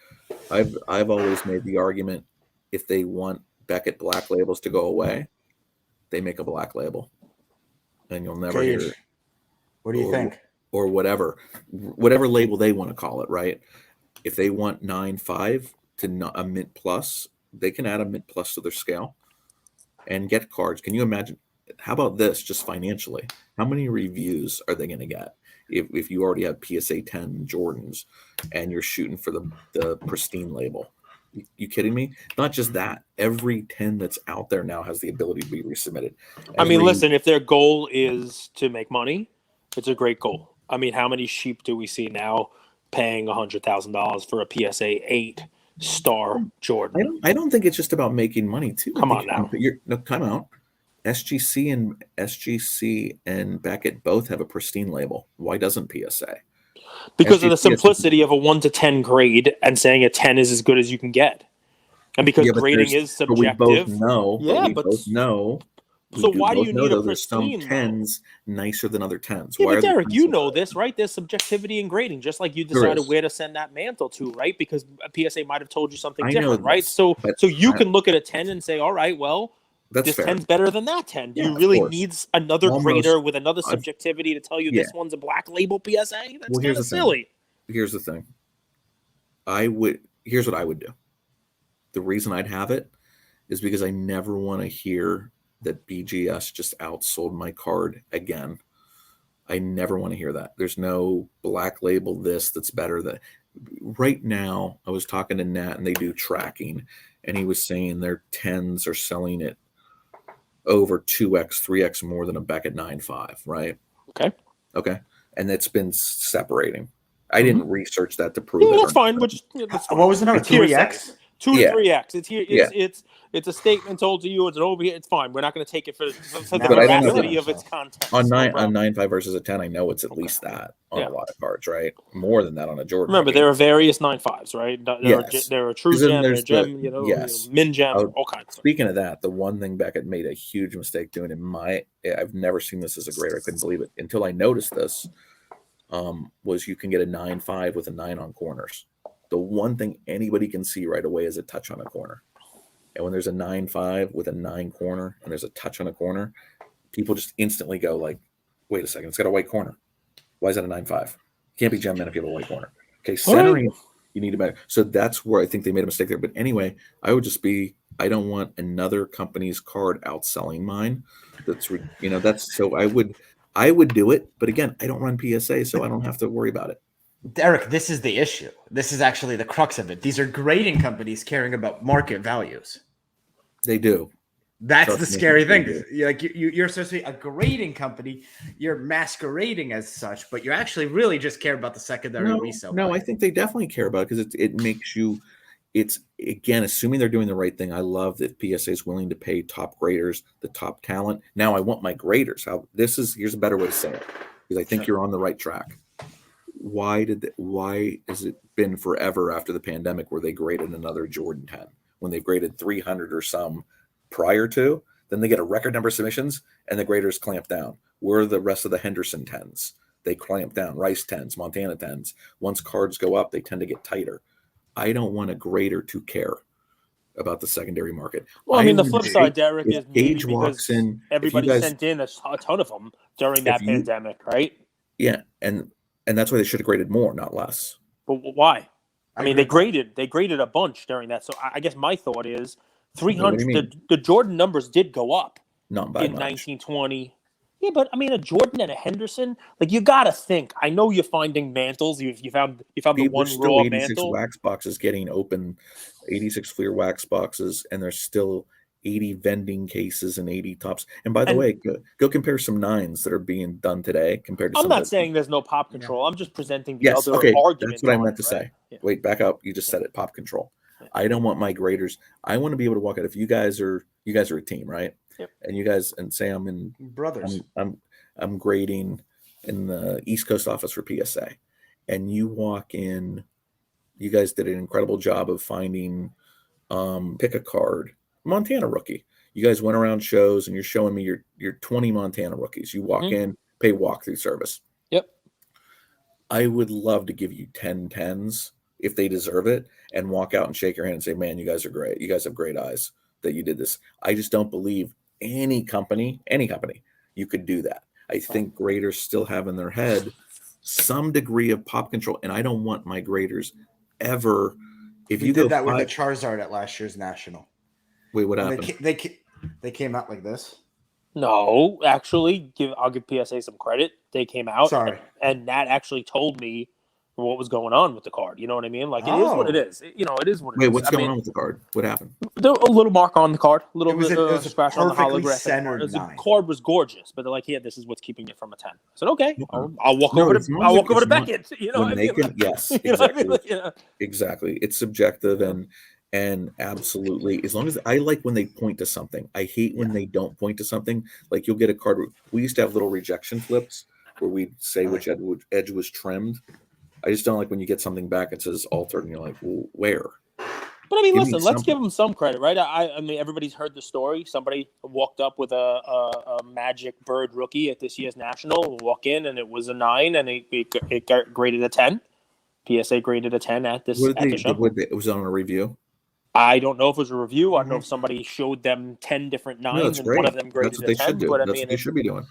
I've always made the argument, if they want Beckett black labels to go away, they make a black label. And you'll never hear it. What do you think? Or whatever label they want to call it, right? If they want 9.5 to a mint plus, they can add a mint plus to their scale and get cards. Can you imagine? How about this, just financially? How many reviews are they going to get if you already have PSA 10 Jordans and you're shooting for the pristine label? You kidding me? Not just that. Every 10 that's out there now has the ability to be resubmitted. I mean, listen, if their goal is to make money, it's a great goal. I mean, how many sheep do we see now paying $100,000 for a PSA 8 star Jordan? I don't think it's just about making money too. Come on now. Time out. SGC and Beckett both have a pristine label. Why doesn't PSA? Because of the simplicity of a 1 to 10 grade and saying a 10 is as good as you can get. And because grading is subjective. But we both know. Yeah, but we both know. So why do you need a pristine? There's some 10s nicer than other 10s. Yeah, but Derek, you know this, right? There's subjectivity in grading, just like you decided where to send that mantle to, right? Because a PSA might have told you something different, right? So you can look at a 10 and say, all right, well, this 10's better than that 10. Do you really need another grader with another subjectivity to tell you this one's a black label PSA? That's kind of silly. Here's the thing. Here's what I would do. The reason I'd have it is because I never want to hear that BGS just outsold my card again. I never want to hear that. There's no black label that's better than. Right now, I was talking to Nat, and they do tracking, and he was saying their 10s are selling it over 2x, 3x more than a Beckett 9.5, right? Okay. And it's been separating. I didn't research that to prove it. That's fine. What was the number? 3x? 2 to 3x. It's a statement told to you. It's an over here. It's fine. We're not going to take it for the veracity of its content. On 9.5 versus a 10, I know it's at least that on a lot of cards, right? More than that on a Jordan. Remember, there are various 9.5s, right? There are true gem, there's gem, min gem, all kinds. Speaking of that, the one thing Beckett made a huge mistake doing I've never seen this as a grader. I couldn't believe it until I noticed this. Was you can get a 9.5 with a 9 on corners. The one thing anybody can see right away is a touch on a corner. And when there's a 9.5 with a 9 corner and there's a touch on a corner, people just instantly go like, wait a second, it's got a white corner. Why is that a 9.5? Can't be gem men if you have a white corner. Okay, centering, you need to better. So that's where I think they made a mistake there. But anyway, I don't want another company's card outselling mine. So I would do it. But again, I don't run PSA, so I don't have to worry about it. Derek, this is the issue. This is actually the crux of it. These are grading companies caring about market values. They do. That's the scary thing. You're supposed to be a grading company. You're masquerading as such, but you actually really just care about the secondary resale. No, I think they definitely care about it because it makes you. It's again assuming they're doing the right thing. I love that PSA is willing to pay top graders, the top talent. Now I want my graders. Here's a better way to say it because I think you're on the right track. Why has it been forever after the pandemic where they graded another Jordan 10 when they've graded 300 or some prior to? Then they get a record number of submissions and the graders clamp down. Where are the rest of the Henderson 10s? They clamp down. Rice 10s, Montana 10s. Once cards go up, they tend to get tighter. I don't want a grader to care about the secondary market. Well, I mean, the flip side, Derek, is Gage walks in. Everybody sent in a ton of them during that pandemic, right? Yeah, and that's why they should have graded more, not less. But why? I mean, they graded a bunch during that. So I guess my thought is 300. The Jordan numbers did go up not by in much. 1920. Yeah, but I mean, a Jordan and a Henderson, like you got to think. I know you're finding mantles. You found the one raw 86 mantle. Wax boxes getting open, 86 clear wax boxes, and there's still 80 vending cases and 80 tops. And by the way, go compare some 9s that are being done today compared to. I'm not saying there's no pop control. I'm just presenting the other argument. That's what I meant to say. Yeah. Wait, back up. You just said it. Pop control. Yeah. I don't want my graders. I want to be able to walk out. If you guys are a team, right? Yep. And you guys say I'm in brothers. I'm grading in the East Coast office for PSA, and you walk in. You guys did an incredible job of finding pick a card, Montana rookie. You guys went around shows and you're showing me your 20 Montana rookies. You walk in, pay walkthrough service. Yep. I would love to give you 10 10s if they deserve it and walk out and shake your hand and say, man, you guys are great. You guys have great eyes that you did this. I just don't believe any company, you could do that. I think graders still have in their head some degree of pop control, and I don't want my graders ever. If we did that with the Charizard at last year's National. Wait, what happened? They came out like this. No, actually, I'll give PSA some credit. They came out, and Nat actually told me what was going on with the card. You know what I mean? Like, it is what it is. It is what it is. Wait, what's going on with the card? What happened? There a little mark on the card, a little bit of a scratch on the holographic. The card was gorgeous, but they're like, "Here, this is what's keeping it from a 10." I said, "Okay, I'll walk over to Beckett." You know, yes, exactly. Exactly. It's subjective and absolutely. As long as I like when they point to something, I hate when they don't point to something. Like you'll get a card. We used to have little rejection flips where we'd say which edge was trimmed. I just don't like when you get something back that says altered and you're like, well, where? But I mean, listen, let's give them some credit, right? I mean, everybody's heard the story. Somebody walked up with a Magic Bird rookie at this year's National, walk in, and it was a 9, and it got graded a 10. PSA graded a 10 at this at the show. It was on a review? I don't know if it was a review. I don't know if somebody showed them 10 different 9s, and one of them graded a 10. Should do. But that's what they should be doing.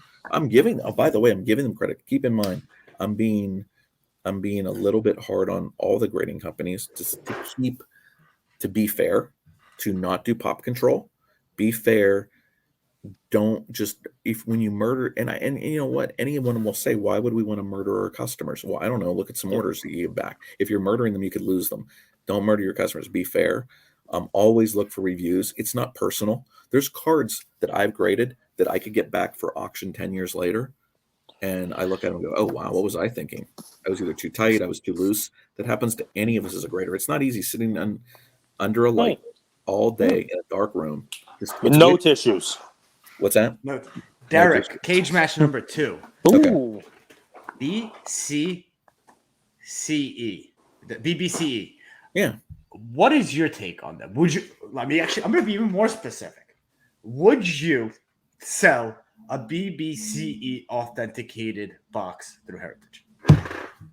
By the way, I'm giving them credit. Keep in mind, I'm being a little bit hard on all the grading companies to be fair, to not do pop control, be fair. Don't just when you murder and you know what, anyone will say, why would we want to murder our customers? Well, I don't know. Look at some orders that you give back. If you're murdering them, you could lose them. Don't murder your customers. Be fair. Always look for reviews. It's not personal. There's cards that I've graded that I could get back for auction 10 years later. And I look at them and go, oh, wow, what was I thinking? I was either too tight, I was too loose. That happens to any of us as a grader. It's not easy sitting under a light all day in a dark room. No tissues. What's that? No. Derek, cage match number 2. Ooh. Okay. BCCE. The BBCE. Yeah. What is your take on them? I'm going to be even more specific. Would you sell a BBC authenticated box through Heritage?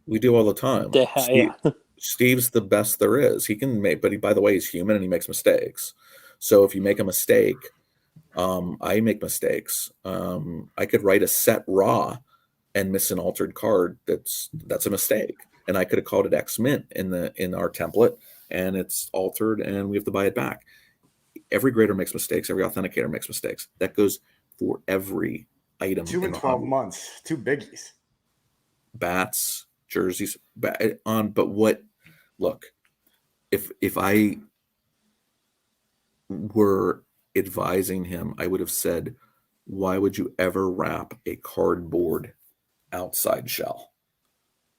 We do all the time. Steve's the best there is. He can make, but by the way, he's human and he makes mistakes. So if you make a mistake, I make mistakes. I could write a set raw and miss an altered card. That's a mistake. And I could have called it X Mint in our template, and it's altered, and we have to buy it back. Every grader makes mistakes. Every authenticator makes mistakes. That goes for every item. 2 in 12 months, 2 biggies. Bats, jerseys, but what? Look, if I were advising him, I would have said, why would you ever wrap a cardboard outside shell?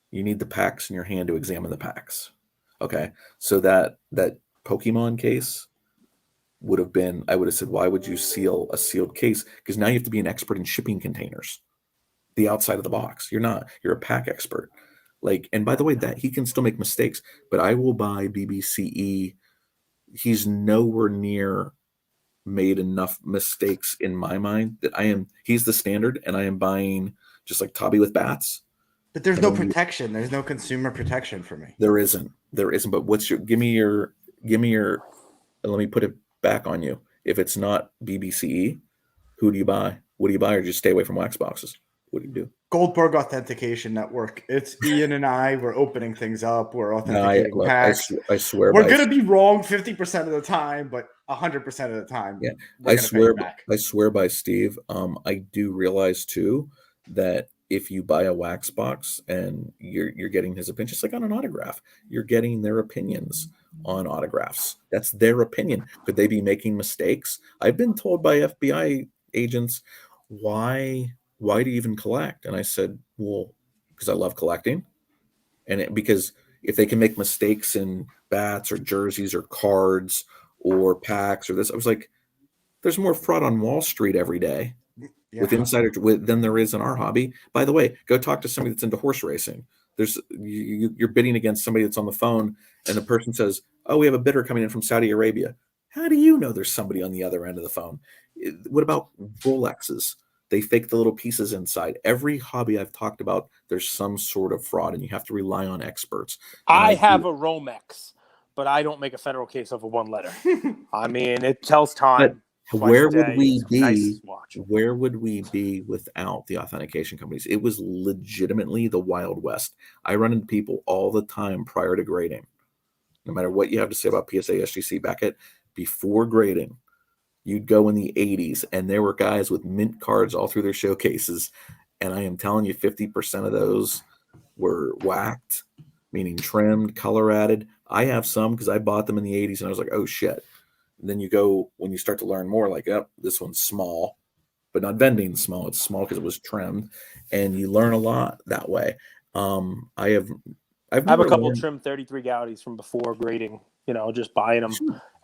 You need the packs in your hand to examine the packs. Okay, so that Pokemon case would have been, I would have said, why would you seal a sealed case? Because now you have to be an expert in shipping containers, the outside of the box. You're not. You're a pack expert. And by the way, that he can still make mistakes, but I will buy BBCE. He's nowhere near made enough mistakes in my mind that he's the standard, and I am buying just like Tobby with bats. But there's no protection. There's no consumer protection for me. There isn't. But give me your, let me put it back on you. If it's not BBCE, who do you buy? What do you buy, or just stay away from wax boxes? What do you do? Goldberg Authentication Network. It's Ian and I. We're opening things up. We're authenticating packs. I swear. We're going to be wrong 50% of the time, but 100% of the time. Yeah, I swear by Steve. I do realize too that if you buy a wax box and you're getting his opinion, just like on an autograph, you're getting their opinions on autographs. That's their opinion. Could they be making mistakes? I've been told by FBI agents, why do you even collect? And I said, well, because I love collecting. And because if they can make mistakes in bats or jerseys or cards or packs or this, I was like, there's more fraud on Wall Street every day. Yeah. With insider than there is in our hobby. By the way, go talk to somebody that's into horse racing. You're bidding against somebody that's on the phone, and the person says, Oh, we have a bidder coming in from Saudi Arabia. How do you know there's somebody on the other end of the phone? What about Rolexes? They fake the little pieces inside. Every hobby I've talked about, there's some sort of fraud, and you have to rely on experts. And I have a Romex, but I don't make a federal case over one letter. I mean, it tells time. Where would we be? Nice watch. Where would we be without the authentication companies? It was legitimately the Wild West. I run into people all the time prior to grading. No matter what you have to say about PSA, SGC, Beckett, before grading, you'd go in the 80s, and there were guys with mint cards all through their showcases. And I am telling you, 50% of those were whacked, meaning trimmed, color added. I have some because I bought them in the 80s, and I was like, oh, shit. And then you go, when you start to learn more, like, oh, this one's small, but not vending small. It's small because it was trimmed. And you learn a lot that way. I have a couple trimmed 33 Gaudis from before grading, just buying them.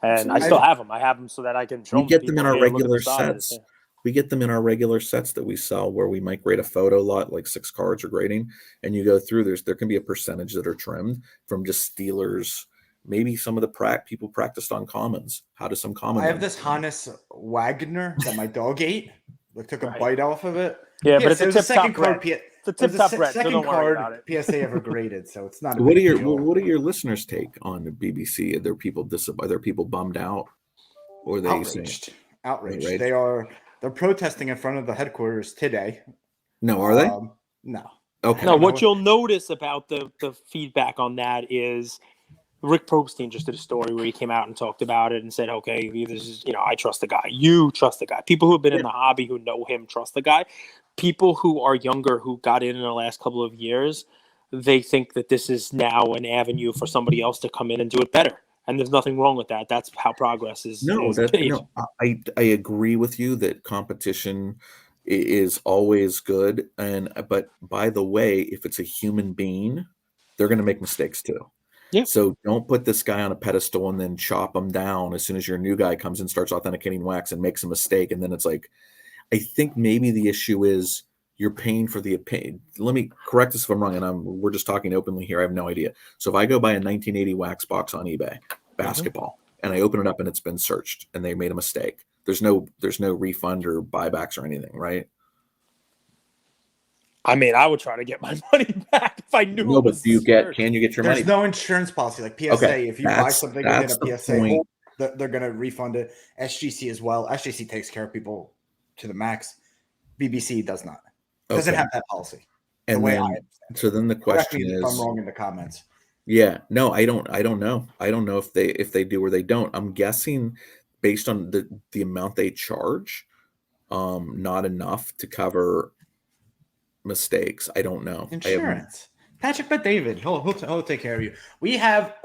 And I still have them. I have them so that I can show them. We get them in our regular sets. We get them in our regular sets that we sell, where we might grade a photo lot, like 6 cards or grading, and you go through. There can be a percentage that are trimmed from just stealers. Maybe some of the people practiced on commons. How do some commons? I have this Hannes Wagner that my dog ate. Like, took a bite off of it. Yeah, but it's a second card. It's a tip-top red. Second so don't worry about card PSA ever graded, so it's not. What are your listeners' take on the BBC? Are there people bummed out, or are they outraged? Outraged. Right? They're protesting in front of the headquarters today. No, are they? No. Okay. No, what you'll notice about the feedback on that is Rick Probstein just did a story where he came out and talked about it and said, okay, this is, I trust the guy. You trust the guy. People who have been in the hobby who know him trust the guy. People who are younger who got in the last couple of years, they think that this is now an avenue for somebody else to come in and do it better. And there's nothing wrong with that. That's how progress is. I agree with you that competition is always good. But by the way, if it's a human being, they're going to make mistakes too. Yeah. So don't put this guy on a pedestal and then chop him down as soon as your new guy comes and starts authenticating wax and makes a mistake. And then it's like, I think maybe the issue is you're paying for the opinion. Let me correct this if I'm wrong, and we're just talking openly here. I have no idea. So if I go buy a 1980 wax box on eBay, basketball, and I open it up and it's been searched and they made a mistake, there's no refund or buybacks or anything, right? I mean, I would try to get my money back if I knew. No, but can you get your money? There's no insurance policy like PSA. Okay, if you buy something within a PSA point. They're going to refund it. SGC as well. SGC takes care of people to the max. BBC does not. Doesn't have that policy. And then the question is, if I'm wrong in the comments. Yeah, no, I don't know. I don't know if they do or they don't. I'm guessing based on the amount they charge, not enough to cover mistakes. I don't know. Insurance. Patrick Bet David, he'll take care of you.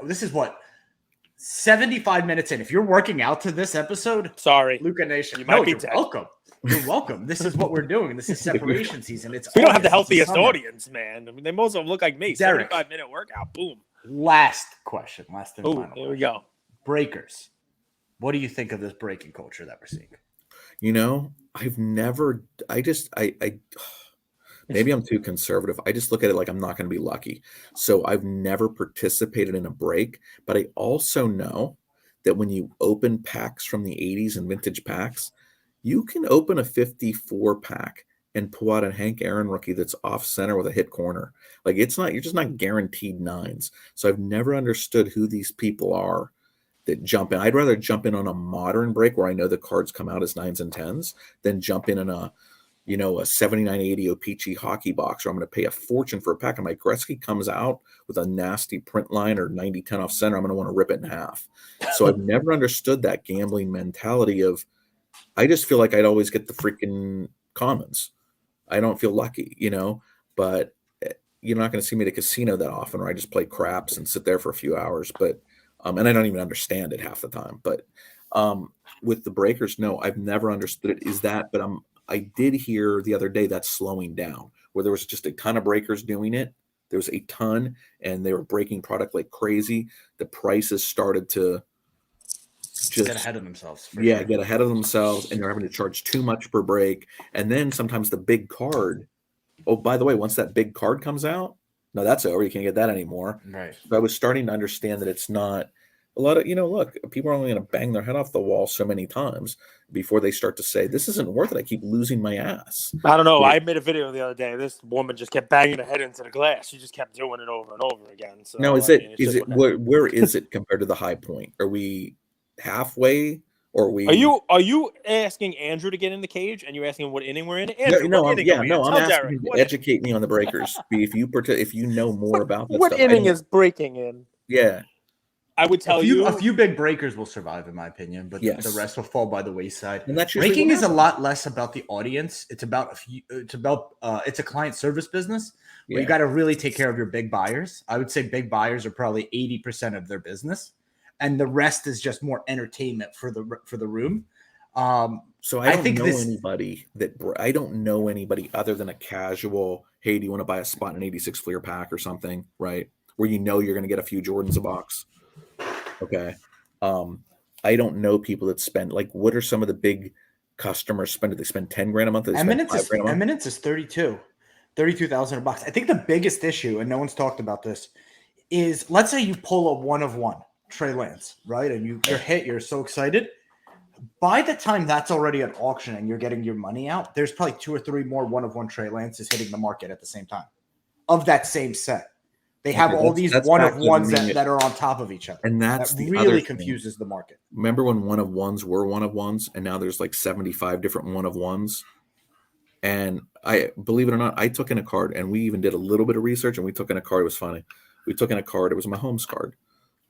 This is what 75 minutes in. If you're working out to this episode, sorry, Luca Nation, you're welcome. You're welcome. This is what we're doing. This is separation season. We don't have the healthiest audience, man. I mean, they most of them look like me. Derek, 75-minute workout. Boom. Last question. Last and final. Here we go. Breakers. What do you think of this breaking culture that we're seeing? Maybe I'm too conservative. I just look at it like I'm not going to be lucky. So I've never participated in a break, but I also know that when you open packs from the 80s and vintage packs, you can open a 54 pack and pull out a Hank Aaron rookie that's off center with a hit corner. Like you're just not guaranteed nines. So I've never understood who these people are that jump in. I'd rather jump in on a modern break where I know the cards come out as 9s and 10s than jump in a 7980 O-Pee-Chee hockey box where I'm going to pay a fortune for a pack. And my Gretzky comes out with a nasty print line or 90-10 off center. I'm going to want to rip it in half. So I've never understood that gambling mentality of, I just feel like I'd always get the freaking commons. I don't feel lucky, but you're not going to see me at a casino that often, or I just play craps and sit there for a few hours. But, and I don't even understand it half the time. But with the breakers, no, I've never understood it. Is that, but I did hear the other day that's slowing down, where there was just a ton of breakers doing it. There was a ton, and they were breaking product like crazy. The prices started to just get ahead of themselves. Get ahead of themselves, and they're having to charge too much per break. And then sometimes the big card. Oh, by the way, once that big card comes out, no, that's over. You can't get that anymore. Right. So I was starting to understand that it's not a lot of, look, people are only going to bang their head off the wall so many times before they start to say, this isn't worth it. I keep losing my ass. I don't know. Yeah. I made a video the other day. This woman just kept banging her head into the glass. She just kept doing it over and over again. So Now, where is it compared to the high point? Are we halfway, or are we? Are you asking Andrew to get in the cage, and you asking him what inning we're in? Andrew, I'm asking Derek, you to educate me on the breakers. If you know more about that what stuff. inning is breaking in? Yeah. I would tell you a few big breakers will survive, in my opinion, but Yes. the rest will fall by the wayside. And that's breaking is a lot less about the audience. It's about it's a client service business where you got to really take care of your big buyers. I would say big buyers are probably 80% of their business, and the rest is just more entertainment for the room. So I don't know anybody other than a casual, hey, do you want to buy a spot in an 86 Fleer pack or something, right? Where you're going to get a few Jordans a box. Okay. I don't know people that spend, like, what are some of the big customers spend? Do they spend 10 grand a month? Eminence is 32,000 a box. I think the biggest issue, and no one's talked about this, is let's say you pull a 1-of-1 Trey Lance, right? And you're hit, you're so excited. By the time that's already at auction and you're getting your money out, there's probably 2 or 3 more 1-of-1 Trey Lances hitting the market at the same time of that same set. They have all these 1-of-1s that are on top of each other. And that really confuses the market. Remember when 1-of-1s were 1-of-1s, and now there's like 75 different 1-of-1s? And I, believe it or not, I took in a card, and we even did a little bit of research, and we took in a card. It was funny. We took in a card. It was my Mahomes card.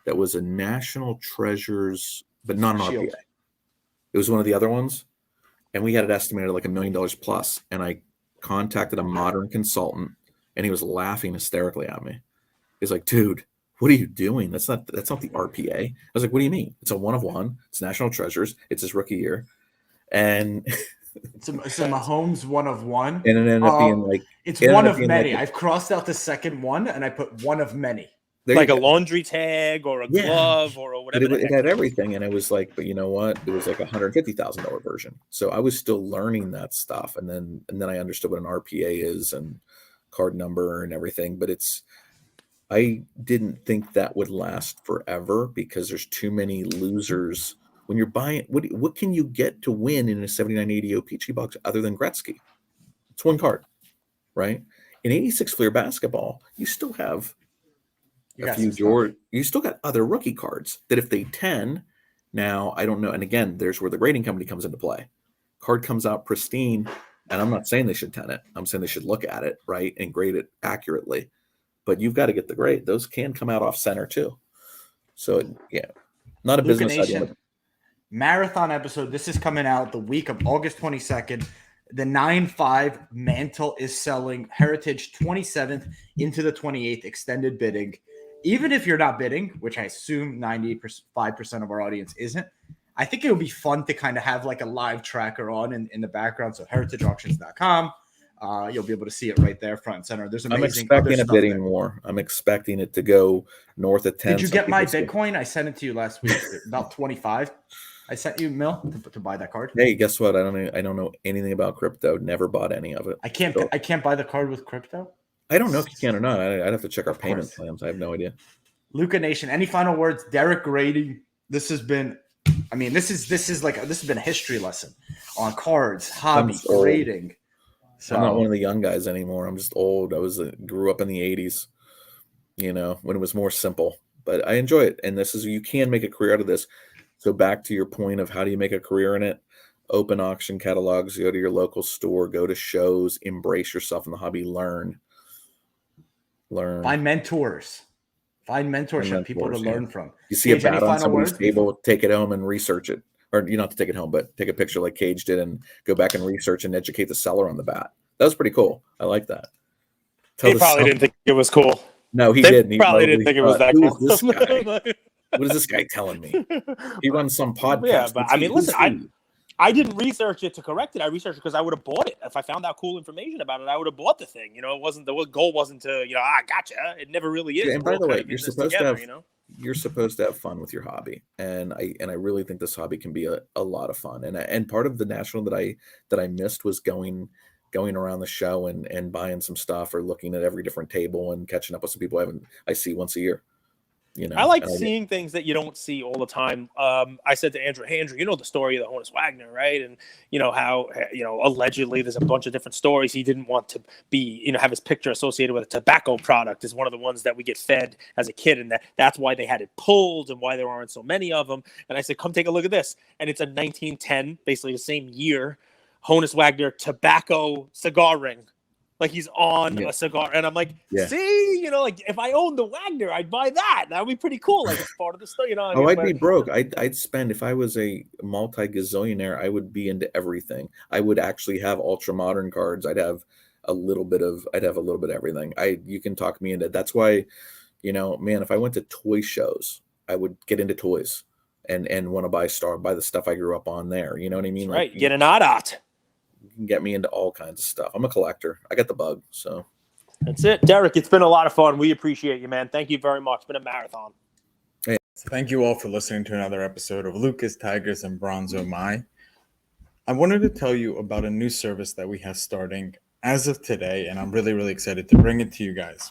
That was a National Treasures, but not an RPA. It was one of the other ones. And we had it estimated like $1 million plus. And I contacted a modern consultant, and he was laughing hysterically at me. He's like, dude, what are you doing? That's not the RPA. I was like, what do you mean? It's a 1-of-1. It's National Treasures. It's his rookie year. And it's a Mahomes 1-of-1. And it ended up being like, it's one of many. I've crossed out the second one and I put one of many. Like a laundry tag or a glove or whatever. But it had everything. And it was like, but you know what? It was like $150,000 version. So I was still learning that stuff. And then I understood what an RPA is and card number and everything. But I didn't think that would last forever because there's too many losers. When you're buying, what can you get to win in a 7980 OPG box other than Gretzky? It's one card, right? In 86 Fleer basketball, you still have a few George. You still got other rookie cards that if they 10, now I don't know. And again, there's where the grading company comes into play. Card comes out pristine, and I'm not saying they should 10 it. I'm saying they should look at it, right, and grade it accurately. But you've got to get the grade. Those can come out off center too. So not a business idea. Marathon episode. This is coming out the week of August 22nd. The 9.5 mantle is selling. Heritage 27th into the 28th, extended bidding. Even if you're not bidding, which I assume 95% of our audience isn't, I think it would be fun to kind of have like a live tracker on in the background. So heritageauctions.com. You'll be able to see it right there, front and center. There's amazing. I'm expecting a bidding war. I'm expecting it to go north of 10. Did you get my Bitcoin? I sent it to you last week, about 25. I sent you Mill to buy that card. Hey, guess what? I don't know anything about crypto. Never bought any of it. I can't buy the card with crypto. I don't know if you can or not. I'd have to check our payment plans. I have no idea. Luca Nation. Any final words? Derek grading. This has been. I mean, this has been a history lesson on cards, hobby, grading. So I'm not one of the young guys anymore. I'm just old. I grew up in the 80s, when it was more simple. But I enjoy it. And you can make a career out of this. So back to your point of how do you make a career in it? Open auction catalogs, go to your local store, go to shows, embrace yourself in the hobby, learn. Find mentors. Find mentorship, people to learn from. You see a bat on somebody's table, take it home and research it. Or you don't have to take it home, but take a picture like Cage did and go back and research and educate the seller on the bat. That was pretty cool. I like that. He probably didn't think it was cool. No, he didn't. He probably didn't think it was that cool. Who is this guy? What is this guy telling me? He runs some podcast. Yeah, but I mean, listen, I didn't research it to correct it. I researched it because I would have bought it. If I found out cool information about it, I would have bought the thing. It wasn't the goal wasn't to, gotcha. It never really is. Yeah, and by the way, you're supposed to have fun with your hobby. And I really think this hobby can be a lot of fun. And part of the national that I missed was going around the show and buying some stuff or looking at every different table and catching up with some people I see once a year. I like and seeing things that you don't see all the time. I said to Andrew, "Hey, Andrew, you know the story of the Honus Wagner, right? And how allegedly there's a bunch of different stories. He didn't want to be have his picture associated with a tobacco product is one of the ones that we get fed as a kid, and that's why they had it pulled and why there aren't so many of them." And I said, "Come take a look at this." And it's a 1910, basically the same year, Honus Wagner tobacco cigar ring. Like he's on a cigar, and I'm like, see, like if I owned the Wagner, I'd buy that. That would be pretty cool. Like it's part of the story, I'd be broke. I'd spend, if I was a multi-gazillionaire, I would be into everything. I would actually have ultra modern cards. I'd have a little bit of everything. You can talk me into. That's why, man, if I went to toy shows, I would get into toys and want to buy the stuff I grew up on there. You know what I mean? That's right. Get an odd. You can get me into all kinds of stuff. I'm a collector. I got the bug. So that's it. Derek, it's been a lot of fun. We appreciate you, man. Thank you very much. It's been a marathon. Hey. Thank you all for listening to another episode of Lucas, Tigers, and Bronzo Mai. I wanted to tell you about a new service that we have starting as of today, and I'm really, really excited to bring it to you guys.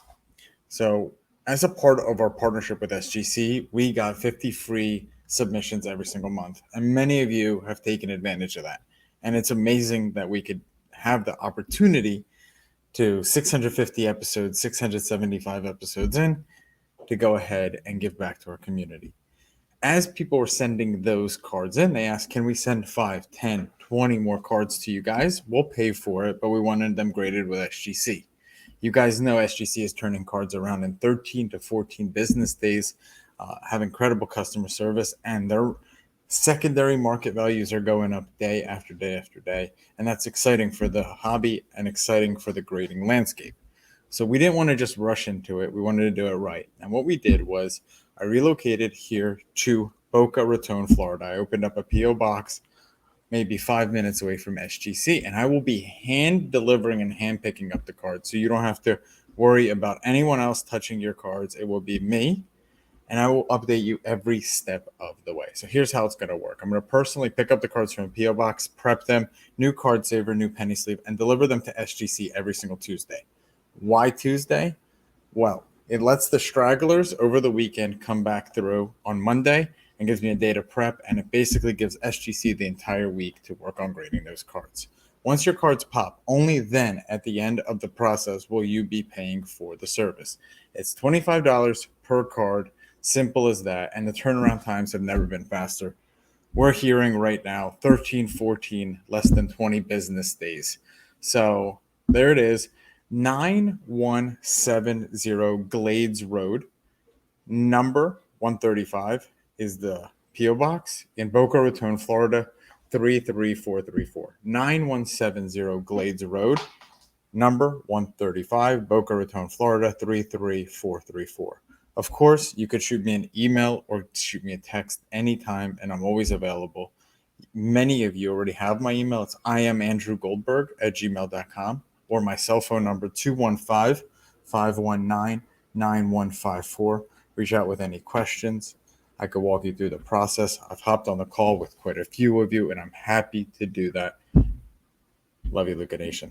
So as a part of our partnership with SGC, we got 50 free submissions every single month, and many of you have taken advantage of that. And it's amazing that we could have the opportunity to 650 episodes, 675 episodes in, to go ahead and give back to our community. As people were sending those cards in, they asked, can we send 5, 10, 20 more cards to you guys? We'll pay for it, but we wanted them graded with SGC. You guys know SGC is turning cards around in 13 to 14 business days, have incredible customer service, and their secondary market values are going up day after day after day. And that's exciting for the hobby and exciting for the grading landscape. So we didn't want to just rush into it. We wanted to do it right. And what we did was I relocated here to Boca Raton, Florida. I opened up a P.O. box maybe 5 minutes away from SGC, and I will be hand delivering and hand picking up the cards. So you don't have to worry about anyone else touching your cards. It will be me, and I will update you every step of the way. So here's how it's going to work. I'm going to personally pick up the cards from a P.O. box, prep them, new card saver, new penny sleeve, and deliver them to SGC every single Tuesday. Why Tuesday? Well, it lets the stragglers over the weekend come back through on Monday and gives me a day to prep, and it basically gives SGC the entire week to work on grading those cards. Once your cards pop, only then at the end of the process will you be paying for the service. It's $25 per card, simple as that, and the turnaround times have never been faster. We're hearing right now 13, 14, less than 20 business days. So there it is, 9170 Glades Road, number 135 is the P.O. Box in Boca Raton, Florida, 33434. 9170 Glades Road, number 135, Boca Raton, Florida, 33434. Of course, you could shoot me an email or shoot me a text anytime, and I'm always available. Many of you already have my email. It's iamandrewgoldberg@gmail.com, or my cell phone number, 215-519-9154. Reach out with any questions. I could walk you through the process. I've hopped on the call with quite a few of you, and I'm happy to do that. Love you, Luca Nation.